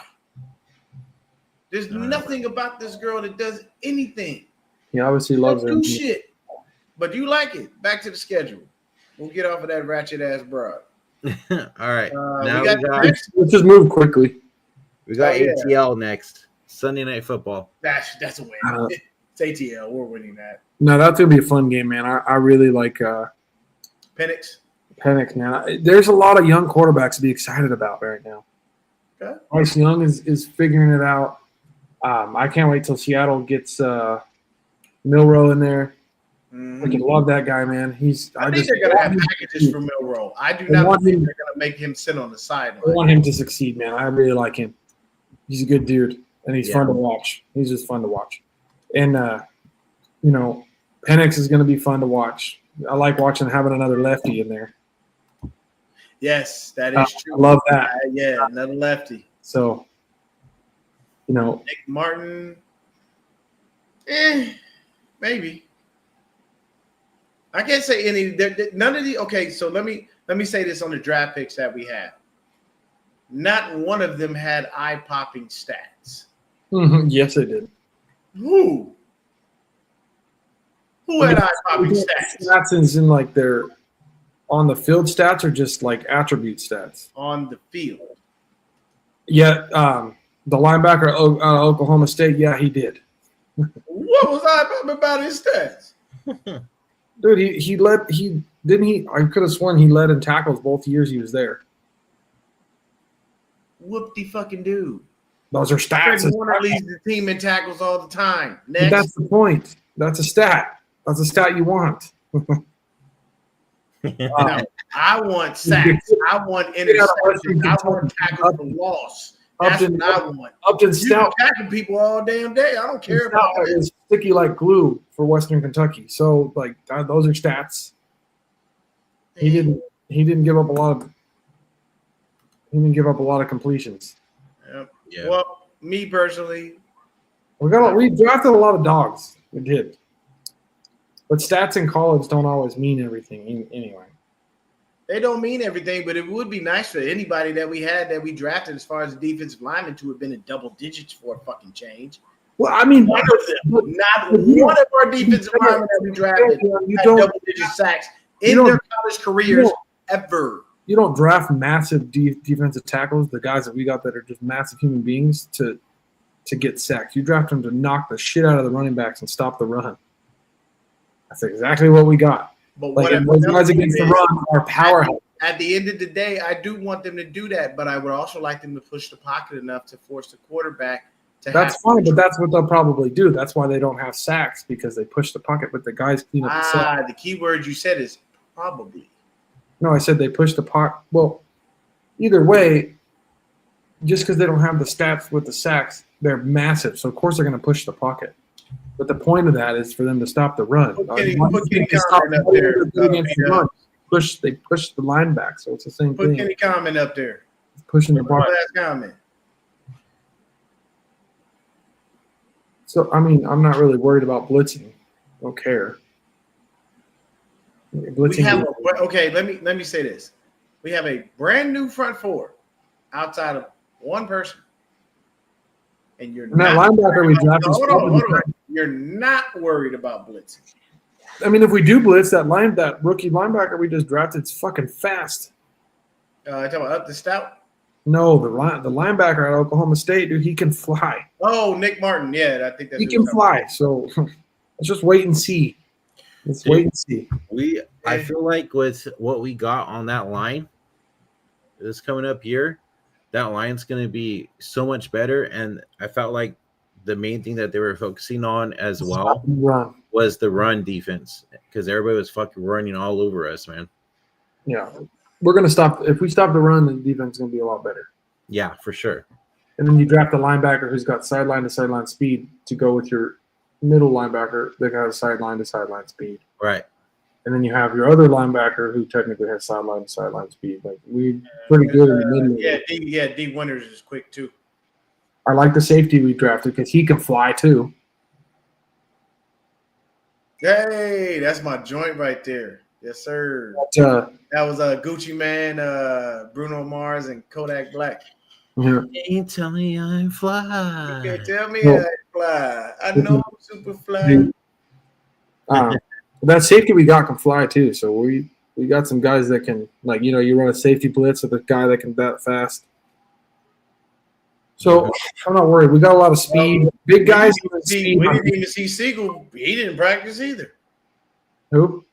There's nothing about this girl that does anything. He obviously loves her. Do shit. But you like it. Back to the schedule. We'll get off of that ratchet ass broad. All right. Now let's just move quickly. We got ATL next. Sunday Night Football. That's a win. It's ATL. We're winning that. No, that's gonna be a fun game, man. I really like Penix, man. There's a lot of young quarterbacks to be excited about right now. Okay. Bryce Young is figuring it out. I can't wait till Seattle gets Milroe in there. Mm-hmm. I can love that guy, man. I think they're gonna have packages for Milroe. I do not think they're gonna make him sit on the sideline. I want him to succeed, man. I really like him. He's a good dude, and he's fun to watch. He's just fun to watch. And Penix is going to be fun to watch. I like having another lefty in there. Yes, that is true. I love that. Yeah, another lefty. So, Nick Martin, maybe. I can't say any. None of the. Okay, so let me say this on the draft picks that we have. Not one of them had eye-popping stats. Yes, they did. Who had eye-popping stats? Stats is in like their on the field stats or just like attribute stats? On the field. Yeah, the linebacker at Oklahoma State, yeah, he did. What was eye-popping about his stats? Dude, I could have sworn he led in tackles both years he was there. Whoop-de-fucking-do. Those are stats. Fred Warner leads the team in tackles all the time. Next. That's the point. That's a stat. That's a stat you want. No, I want sacks. I want interceptions. I want tackles for loss. That's Upton, what I want. Upton You Stout. attacking people all damn day. I don't care about Stout that. is sticky like glue for Western Kentucky. So like those are stats. He didn't give up a lot of. He didn't give up a lot of completions. Yep. Yeah. Well, me personally, We drafted a lot of dogs. We did. But stats in college don't always mean everything anyway. they don't mean everything, but it would be nice for anybody that we had that we drafted as far as the defensive lineman to have been in double digits for a fucking change. Well, I mean, None of them. Not one of our defensive linemen that we drafted had double-digit sacks in their college careers ever. You don't draft massive defensive tackles, the guys that we got that are just massive human beings, to get sacks. You draft them to knock the shit out of the running backs and stop the run. That's exactly what we got. But Like, what those guys against the run are powerhouse. at the end of the day, I do want them to do that, but I would also like them to push the pocket enough to force the quarterback to That's fine, but that's what they'll probably do. That's why they don't have sacks, because they push the pocket, but the guys clean up the sack. the key word you said is probably. No, I said they push the pocket. Well, either way, just because they don't have the stats with the sacks, they're massive. So, of course, they're going to push the pocket. But the point of that is for them to stop the run. Kenny Common up there. They push the line back, so it's the same Put thing. Kenny Common up there. Pushing the pocket. Last comment. So, I mean, I'm not really worried about blitzing. I don't care. We have let me say this. We have a brand new front four outside of one person. And you're and that not linebacker we drafted. hold on. You're not worried about blitzing. I mean, if we do blitz, that rookie linebacker we just drafted is fucking fast. Talking about Up the Stout. No, the linebacker at Oklahoma State, dude, he can fly. Oh, Nick Martin. Yeah, I think that's He can fly. So let's just wait and see. Let's wait and see. I feel like with what we got on that line this coming up year, that line's going to be so much better. And I felt like the main thing that they were focusing on as well was the run defense, because everybody was fucking running all over us, man. Yeah. We're going to stop. If we stop the run, the defense is going to be a lot better. Yeah, for sure. And then you draft a linebacker who's got sideline to sideline speed to go with your middle linebacker that has sideline to sideline speed. Right. And then you have your other linebacker who technically has sideline to sideline speed. Like, we're pretty good in the middle. D Winters is quick too. I like the safety we drafted because he can fly too. Hey, that's my joint right there. Yes, sir. But, that was Gucci Man, Bruno Mars, and Kodak Black. yeah. Ain't tell me I'm fly. You can't tell me No. I fly. I know I'm super fly. That safety we got can fly too. So we got some guys that can, like, you run a safety blitz with a guy that can that fast. So I'm not worried. We got a lot of speed. Big guys. We didn't even see Siegel. He didn't practice either. Who?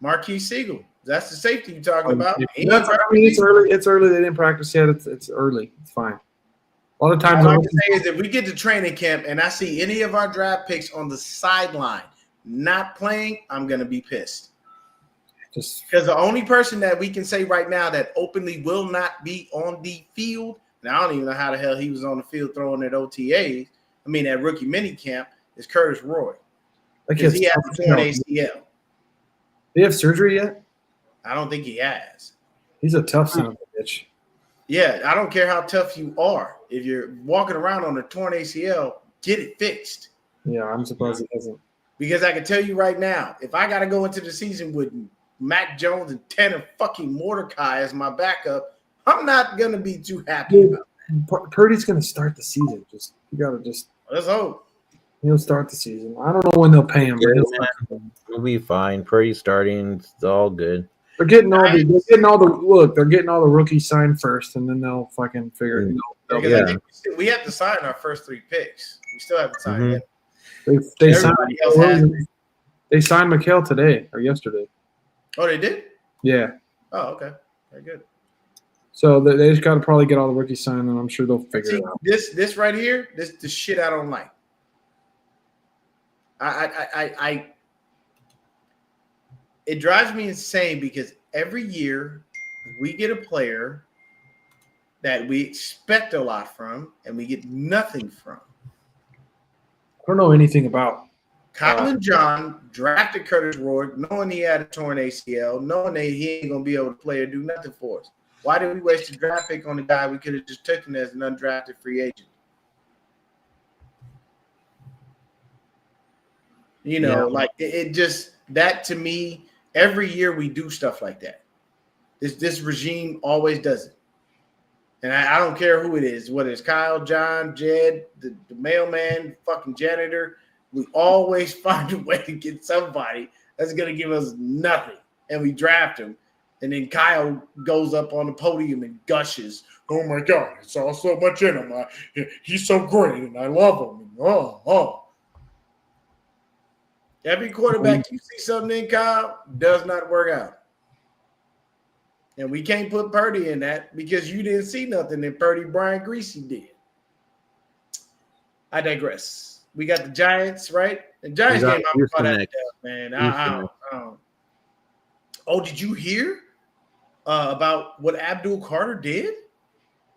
Marquis Siegel. That's the safety you're talking about. It's early. It's early. They didn't practice yet. It's early. It's fine. A lot of times, all I can say is if we get to training camp and I see any of our draft picks on the sideline not playing, I'm gonna be pissed. just Because the only person that we can say right now that openly will not be on the field, now I don't even know how the hell he was on the field throwing at OTAs. I mean, at rookie mini camp is Curtis Roy. Because he has a torn ACL. Did he have surgery yet? I don't think he has. He's a tough son of a bitch. Yeah, I don't care how tough you are. If you're walking around on a torn ACL, get it fixed. Yeah, I'm surprised he hasn't. Because I can tell you right now, if I got to go into the season with Mac Jones and Tanner fucking Mordecai as my backup, I'm not going to be too happy about it. Purdy's going to start the season. You got to just. Let's hope. He'll start the season. I don't know when they'll pay him. But We'll be fine. Purdy starting. It's all good. they're getting all the rookies signed first, and then they'll fucking figure it out. Because I think we have to sign our first 3 picks. We still haven't signed yet. They signed. Everybody else has. They signed Mikhail today or yesterday. Oh, they did? Yeah. Oh, okay. Very good. So they just got to probably get all the rookies signed, and I'm sure they'll figure See, it out. this right here, this the shit I don't like. It drives me insane because every year we get a player that we expect a lot from and we get nothing from. I don't know anything about. Colin John drafted Curtis Rourke, knowing he had a torn ACL, knowing that he ain't gonna be able to play or do nothing for us. Why did we waste a draft pick on a guy we could have just taken as an undrafted free agent? You know, like it just that to me. Every year we do stuff like that. This regime always does it, and I don't care who it is, whether it's Kyle, John, Jed, the mailman, fucking janitor. We always find a way to get somebody that's going to give us nothing, and we draft him. And then Kyle goes up on the podium and gushes, "Oh my God, I saw so much in him. He's so great, and I love him." Every quarterback you see something in, Kyle, does not work out. And we can't put Purdy in that because you didn't see nothing that Purdy Brian Greasy did. I digress. We got the Giants, right? The Giants game, I'm caught at man. Oh, did you hear about what Abdul Carter did? Did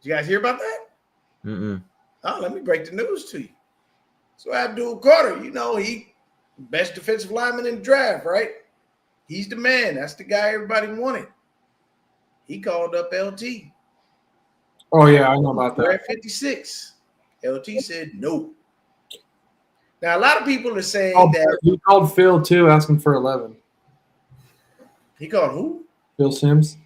you guys hear about that? Mm-mm. Oh, let me break the news to you. So Abdul Carter, you know, he best defensive lineman in the draft, right? He's the man. That's the guy everybody wanted. He called up LT. Oh, yeah, I know about We're that. at 56. LT said no. Now, a lot of people are saying that He called Phil, too, asking for 11. he called who? Phil Sims.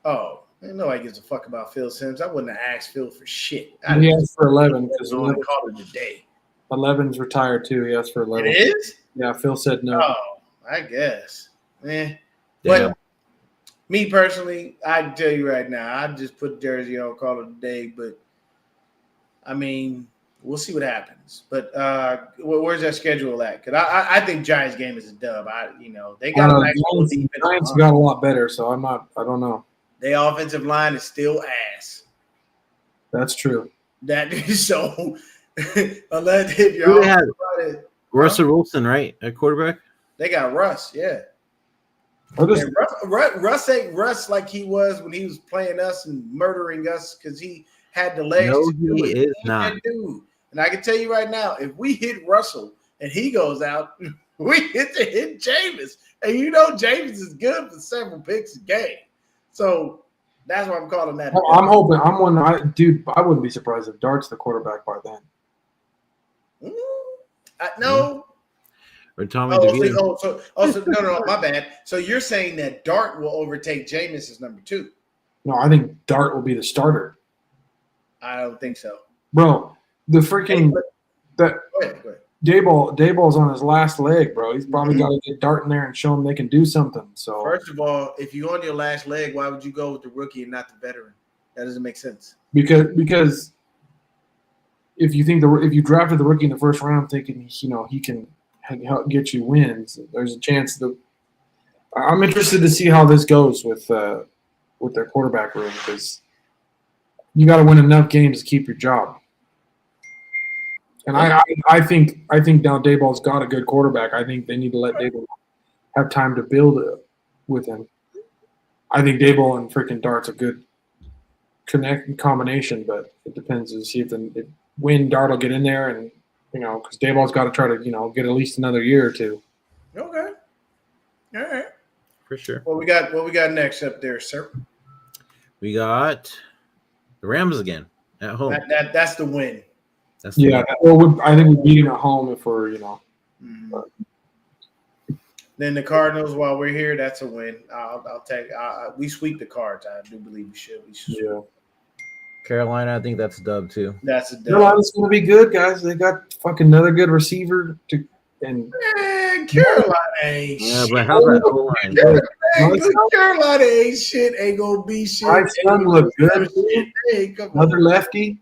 Oh, nobody gives a fuck about Phil Sims. I wouldn't have asked Phil for shit. He asked for 11 because I would call it today. 11's retired, too. He asked for 11. It is? Yeah, Phil said no. Oh, I guess. Damn. But me personally, I can tell you right now, I just put the jersey on, call it a day. But, I mean, we'll see what happens. But where's that schedule at? Because I think Giants game is a dub. They got a nice little defense. Giants got a lot better, so I don't know. Their offensive line is still ass. That's true. That is so. Unless if Who you're they had? it, Russell Wilson, right? At quarterback? they got Russ, yeah. Or just, And Russ ain't Russ like he was when he was playing us and murdering us because he had the legs. No, to he hit. is He not. that dude. And I can tell you right now, if we hit Russell and he goes out, we hit Jameis. And you know Jameis is good for several picks a game. So that's why I'm calling that. I'm hoping. I wouldn't be surprised if Dart's the quarterback by then. No. Or Tommy Oh, DeVito? so no, my bad. So you're saying that Dart will overtake Jameis as number 2? No, I think Dart will be the starter. I don't think so. Bro, the freaking that Go ahead. Dayball's on his last leg, bro. He's probably got to get Dart in there and show him they can do something. So First of all, if you're on your last leg, why would you go with the rookie and not the veteran? That doesn't make sense. because if you drafted the rookie in the first round thinking he can help get you wins, there's a chance that I'm interested to see how this goes with their quarterback room because you got to win enough games to keep your job. And I think now Dayball's got a good quarterback. I think they need to let Dayball have time to build it with him. I think Dayball and freaking Dart's a good combination, but it depends to see when Dart will get in there and because Dayball's got to try to get at least another year or two. Okay. All right. For sure. What we got next up there, sir? We got the Rams again at home. That's the win. That's I think we beat him at home if we're Mhm. Then the Cardinals, while we're here, that's a win. I'll take. We sweep the Cards. I do believe we should. Yeah. Carolina, I think that's a dub too. That's a dub. Carolina's going to be good, guys. They got fucking another good receiver and Man, Carolina ain't Yeah, shit. but how's that O-line? Man, Carolina ain't shit. Ain't gonna be shit. Bryce Young looked good. Hey, come on. Another lefty.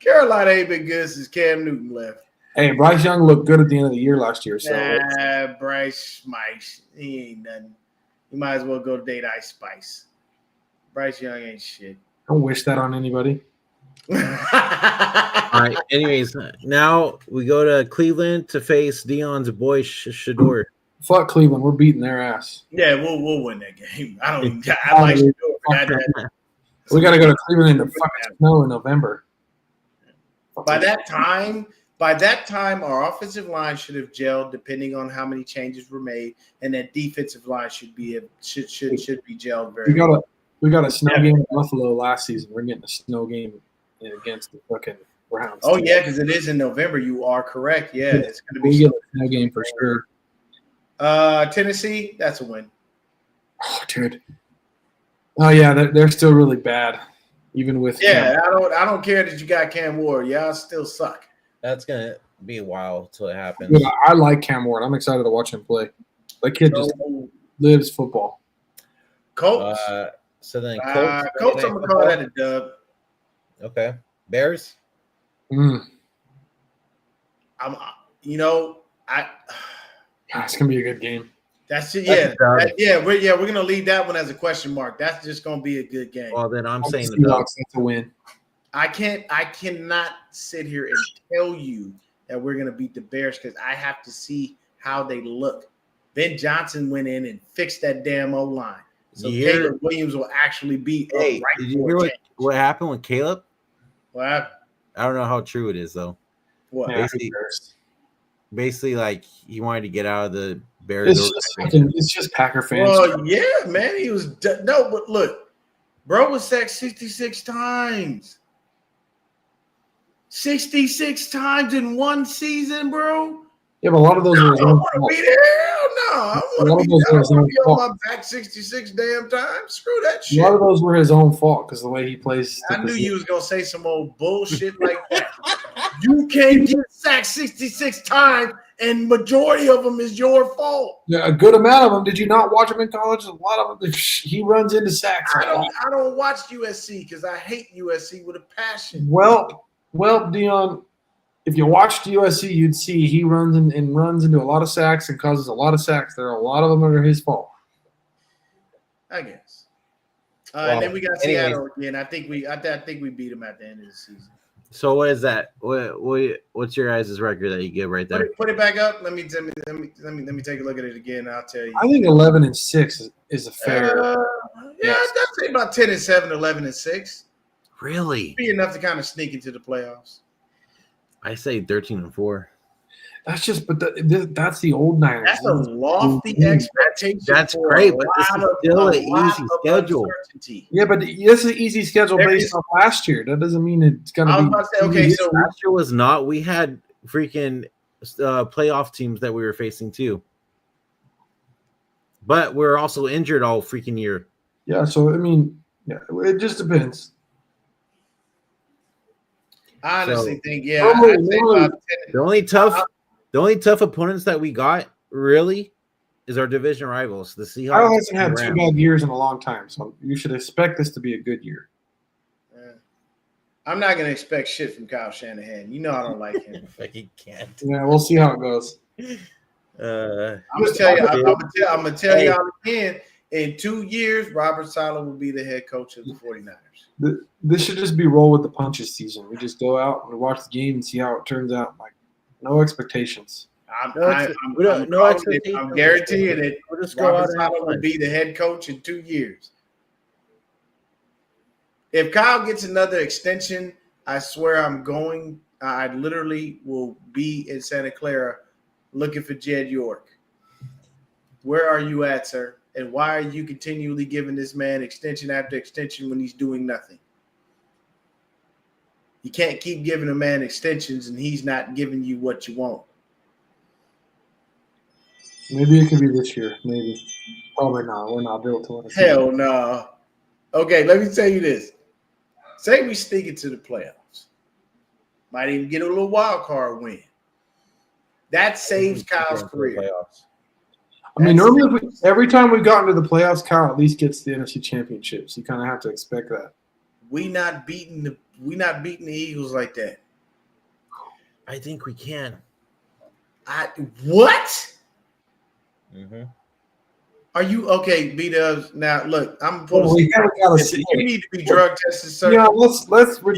Carolina ain't been good since Cam Newton left. Hey, Bryce Young looked good at the end of the year last year. So Bryce Spice. He ain't nothing. You might as well go date Ice Spice. Bryce Young ain't shit. don't wish that on anybody. All right. Anyways, now we go to Cleveland to face Dion's boy Shador. Fuck Cleveland. We're beating their ass. Yeah, we'll win that game. I like Shador. We got to go to Cleveland in the fucking snow in November. By that time, our offensive line should have gelled, depending on how many changes were made, and that defensive line should be gelled very well. We got a snow game in Buffalo last season. We're getting a snow game against the fucking Browns. Oh yeah, because it is in November. You are correct. Yeah, it's going to be we get a snow game for sure. Tennessee, that's a win. Oh, dude. Oh yeah, they're still really bad, even with I don't care that you got Cam Ward. Y'all still suck. That's gonna be a while till it happens. Dude, I like Cam Ward. I'm excited to watch him play. That kid just lives football. Colts. So then Colts, I'm gonna call that a dub. Okay. Bears. God, it's gonna be a good game. That's it. Yeah, we're gonna leave that one as a question mark. That's just gonna be a good game. Well, then I'm saying Seahawks to win. I cannot sit here and tell you that we're gonna beat the Bears because I have to see how they look. Ben Johnson went in and fixed that damn O line, so Caleb Williams will actually be Hey, did you hear what happened with Caleb? What happened? I don't know how true it is though. What? Yeah, Basically, like he wanted to get out of the Bears. It's just Packer fans. Well, yeah, man, he was no, but look, bro was sacked 66 times. 66 times in one season, bro. Yeah, but a lot of those were his own fault. I want to be on my back 66 damn times. Screw that shit. A lot of those were his own fault because the way he plays. I knew you was gonna say some old bullshit like that. You can't get sacked 66 times, and majority of them is your fault. Yeah, a good amount of them. Did you not watch him in college? A lot of them. He runs into sacks. I don't watch USC because I hate USC with a passion. Well, Dion, if you watched USC, you'd see he runs and runs into a lot of sacks and causes a lot of sacks. There are a lot of them that are his fault. I guess. And then we got Seattle again. I think we beat them at the end of the season. So what is that? What's your guys' record that you give right there? Put it back up. Let me take a look at it again. I'll tell you. I think 11-6 is a fair. I'd say about 10-7, 11-6. Really? Be enough to kind of sneak into the playoffs. I say 13-4. That's just, but that's the old Niners. That's a lofty expectation. That's great, but this is still an easy schedule. Yeah, but it's an easy schedule based on last year. That doesn't mean it's going to be. About to say, okay, so last year was not. We had freaking playoff teams that we were facing too, but we're also injured all freaking year. Yeah, so I mean, yeah, it just depends. I honestly think, I'd say about 10. The only tough opponents that we got really is our division rivals, the Seahawks. Kyle hasn't had 2 bad years in a long time, so you should expect this to be a good year. I'm not going to expect shit from Kyle Shanahan. You know I don't like him. Like he can't. Yeah, we'll see how it goes. I'm going to tell y'all again. In 2 years, Robert Saleh will be the head coach of the 49ers. This should just be roll with the punches season. We just go out and watch the game and see how it turns out. Like, no expectations. I'm guaranteeing it. Robert Saleh will be the head coach in 2 years. If Kyle gets another extension, I swear I literally will be in Santa Clara looking for Jed York. Where are you at, sir? And why are you continually giving this man extension after extension when he's doing nothing? You can't keep giving a man extensions and he's not giving you what you want. Maybe it could be this year. Maybe. Probably not. We're not built to win. Hell no. Okay, let me tell you this. Say we sneak into the playoffs. Might even get a little wild card win. That saves Kyle's career. I mean, normally every time we've gotten to the playoffs, Kyle at least gets the NFC Championships. You kind of have to expect that. We not beating the Eagles like that. I think we can. What? Mm-hmm. Are you okay, B-Dubs? Now look, I'm you need to be drug tested, sir. Yeah, let's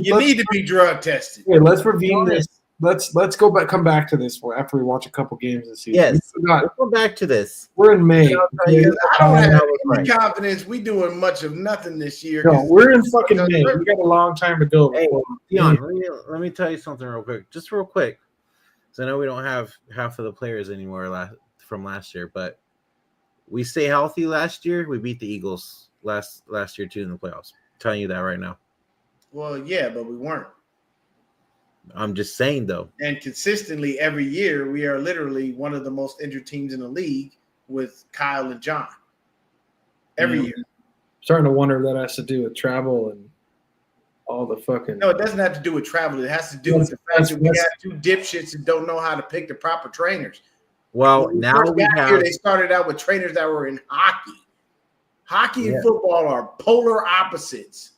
you need to be drug tested. Yeah, let's review this. let's come back to this after we watch a couple games this season. Yes, we'll come back to this. We're in May. I don't have any Right. confidence we doing much of nothing this year. No, we're in fucking May. We got a long time to go. Hey, before- Dion, let me tell you something real quick. Just real quick. So I know we don't have half of the players anymore from last year, but we stay healthy last year. We beat the Eagles last year too in the playoffs. I'm telling you that right now. Well, yeah, but we weren't. I'm just saying though. And consistently every year, we are literally one of the most injured teams in the league with Kyle and John. Every year. Starting to wonder if that has to do with travel and all the fucking. No, it doesn't have to do with travel. It has to do with the fact that we got two dipshits that don't know how to pick the proper trainers. Well, When now first we got have. here, they started out with trainers that were in hockey. Hockey and football are polar opposites.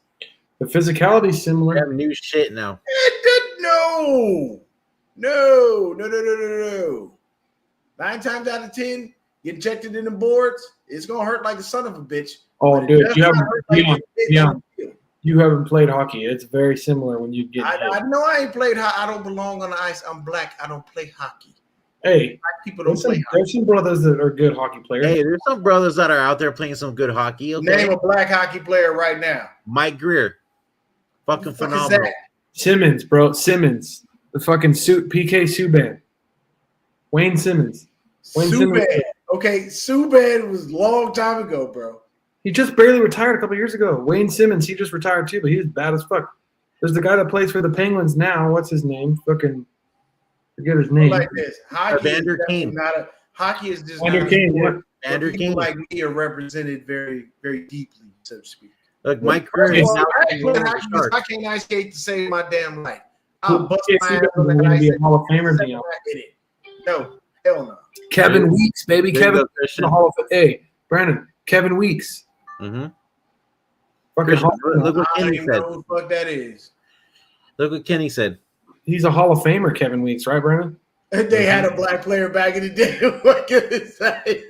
The physicality's We similar. have new shit now. No. 9 times out of 10, get injected in the boards, it's gonna hurt like a son of a bitch. Oh, But it dude, does you not haven't, hurt like Dion, a bitch Dion, on the field. you haven't played hockey. It's very similar when you get hit. I know I ain't played hockey. I don't belong on the ice. I'm black. I don't play hockey. Hey, Black people don't there's some, play hockey. there's some brothers that are good hockey players. Hey, there's some brothers that are out there playing some good hockey. Okay, Name a black hockey player right now. Mike Greer, fucking Who the fuck is phenomenal. that? Simmons, bro. Simmons. The fucking PK Subban. Wayne Simmons. Wayne Simmons. Subban. Okay, Subban was a long time ago, bro. He just barely retired a couple years ago. Wayne Simmons, he just retired too, but he was bad as fuck. There's the guy that plays for the Penguins now. What's his name? Fucking forget his name. Like this, hockey Evander is definitely Kane. not a hockey is just Vander not a Kane, sport yeah. where Vander people Kane. like me are represented very, very deeply, so to speak. Look, Mike Greer is Well, now I ain't playing playing for hockey the because Sharks. I can't ice skate to save my damn life. I'll Who- bust PK my ass Subban on is the gonna ice be a and Hall of Famer, set Dion. my in it. No, hell no. Kevin Weeks, baby. There you Kevin go, in Christian. the Hall of Hey, Brandon. Kevin Weeks. Mm-hmm. Fucking Christian, Hall of Famer. look what I don't Kenny even said. know who the fuck that is. Look what Kenny said. He's a Hall of Famer, Kevin Weeks, right, Brandon? They had a black player back in the day. What can I say?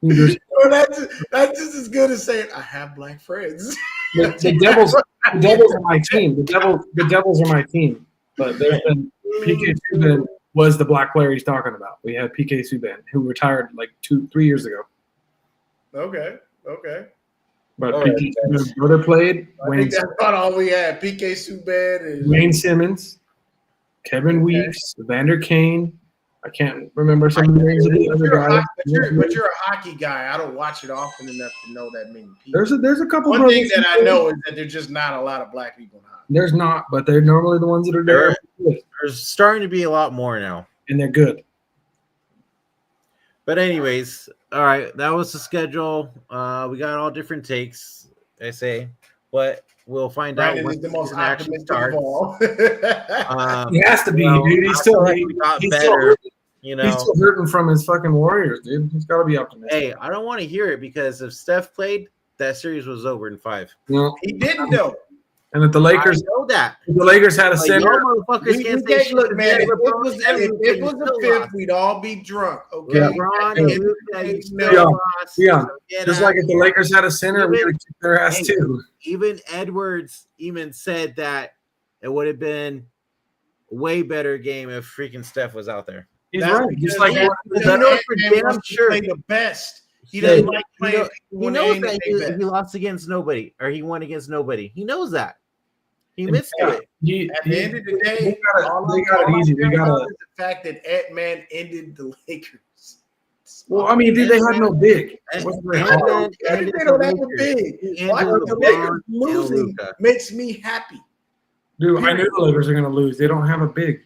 He just- Well, that's just as good as saying I have black friends. the Devils are my team. The Devils are my team. But there's been PK Subban was the black player he's talking about. We had PK Subban who retired like 2-3 years ago. Okay. But All right, PK Subban's brother played. I think that's about all we had. PK Subban and Wayne Simmons, Kevin Weeks, Vander Kane. I can't remember some of the names of the other guys. But you're a hockey guy. I don't watch it often enough to know that many people. There's a couple. One thing brothers that who I play. know is that there's just not a lot of black people in hockey. There's not, but they're normally the ones that are there, There's starting to be a lot more now. and they're good. But anyways, all right, that was the schedule. We got all different takes, I say, but we'll find out Brandon when is the most season actually optimistic of starts. all. Um, He has to be, well, dude. He's I still, feel like we got he's better. still, You he's know, still hurting from his fucking Warriors, dude. He's got to be optimistic. hey, I don't want to hear it because if Steph played, that series was over in 5. You know, He didn't know. and if the Lakers, I know that. if the Lakers had a Like, center, y'all motherfuckers can't say shit. Look, to man, if Denver, bro. it Everything was still a fifth, lost. we'd all be drunk. Okay. LeBron and Luka, you still Dion, lost. Dion, So get just out like of if the here. Lakers had a center, we Even- would kick their ass Hey, too. Even Edwards even said that it would have been a way better game if freaking Steph was out there. He's That's right. Just because like Yeah, because I know Ant-Man for damn wants to sure. play the best. He Yeah, doesn't like He, playing know, people he when knows they ain't that at their he best. lost against nobody or he won against nobody. He knows that. He missed to it. At the end of the day, all they got it easy. They got about it. is the fact that Ant-Man ended the Lakers. Well, I mean, dude, they had no big. And- Wasn't very and hard. then- They and don't the have a Lakers. big. And Watching the the LeBron Lakers and losing Luka. makes me happy. Dude, I knew the Lakers are going to lose. They don't have a big.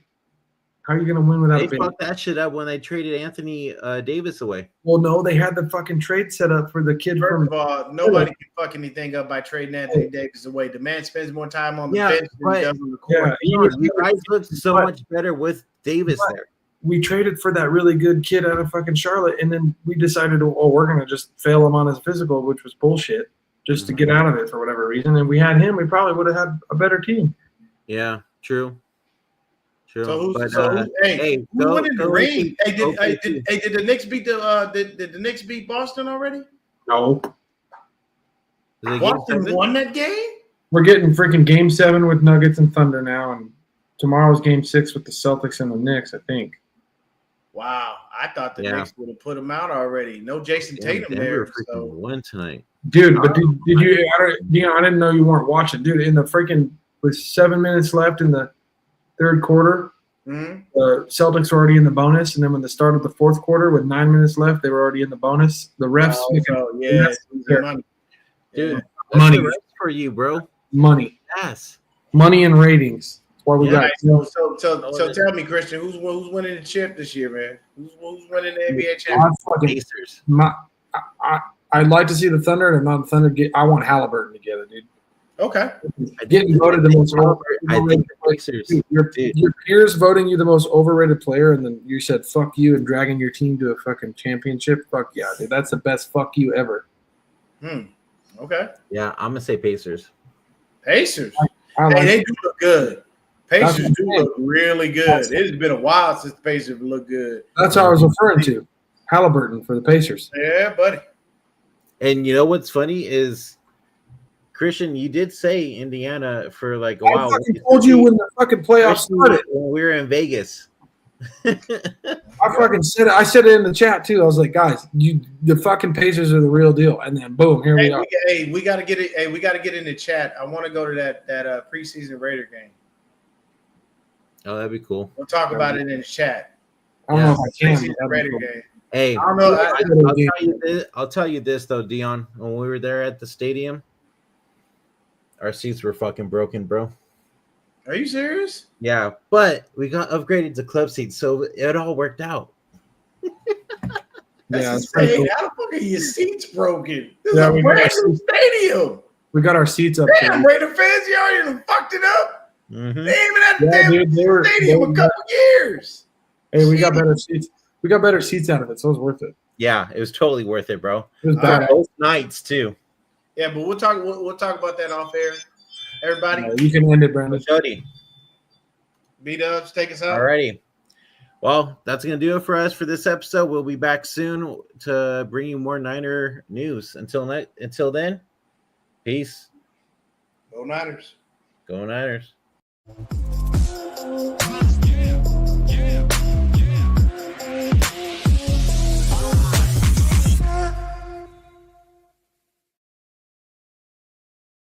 How are you going to win without They a big? fucked that shit up when they traded Anthony Davis away. Well, no, they had the fucking trade set up for the kid First from. of all, nobody can fuck anything up by trading Anthony Davis away. The man spends more time on the Yeah, bench than he but- does on the court. Yeah, he You was, guys looked so but- much better with Davis there. we traded for that really good kid out of fucking Charlotte, and then we decided, oh, we're going to just fail him on his physical, which was bullshit, just to get out of it for whatever reason. And we had him, we probably would have had a better team. Yeah, true. True. So who's But, who go- won in the go ring? keep- Hey, go did keep- the Knicks beat did the Knicks beat Boston already? No, Is it game Boston 7? won that game? we're getting freaking Game 7 with Nuggets and Thunder now, and tomorrow's game 6 with the Celtics and the Knicks, I think. Wow, I thought the Yeah. Knicks would have put him out already. No Jason Damn, Tatum Denver there. freaking So won tonight. Dude, but did you, Dion, I didn't know you weren't watching. Dude, in the freaking, with 7 minutes left in the third quarter, mhm. the Celtics were already in the bonus. And then when the start of the fourth quarter, with 9 minutes left, they were already in the bonus. The refs, Oh, making so, yeah, That's losing money. Dude, Yeah. that's Money. the rest for you, bro. money. Yes. Money and ratings. That's why we Yeah. got So tell me, Christian, who's winning the chip this year, man? Who's winning the NBA I championship? fucking Pacers. I'd like to see the Thunder, and not the Thunder get. I want Halliburton to get it, dude. Okay. Getting voted the most I think the Pacers. Dude, your peers voting you the most overrated player, and then you said "fuck you" and dragging your team to a fucking championship. Fuck yeah, dude. That's the best "fuck you" ever. Okay. Yeah, I'm gonna say Pacers. Pacers. I like Hey, they do look good. Pacers That's do look really good. It's been a while since the Pacers look good. That's what I was referring to. Halliburton for the Pacers. Yeah, buddy. And you know what's funny is, Christian, you did say Indiana for like a I while. fucking told you when the fucking playoffs started. When we were in Vegas. I fucking said it. I said it in the chat too. I was like, guys, the fucking Pacers are the real deal. And then boom, here we are. We got to get it. Hey, we got to get in the chat. I want to go to that preseason Raider game. Oh, that'd be cool. We'll talk about it in the chat. I don't know if I can. Preseason but that'd be Raider cool. game. Hey, I don't know. I'll tell you this though, Dion. When we were there at the stadium, our seats were fucking broken, bro. Are you serious? Yeah, but we got upgraded to club seats, so it all worked out. That's Yeah, it's insane. pretty cool. How the fuck are your seats broken? This Yeah, is a we brand got new stadium. We got our seats up. Damn, there. Raider fans, you already done fucked it up. Mhm. They ain't even at the Yeah, damn dude, they were- stadium they a were- couple years. Hey, we got better seats. We got better seats out of it, so it was worth it. Yeah, it was totally worth it, bro. It was All bad. right. Both nights too. Yeah, but we'll talk about that off air. Everybody, You can end it, Brandon. Jody. B-Dubs, take us out. Alrighty. Well, that's gonna do it for us for this episode. We'll be back soon to bring you more Niner news. Until then, peace. Go Niners. Go Niners.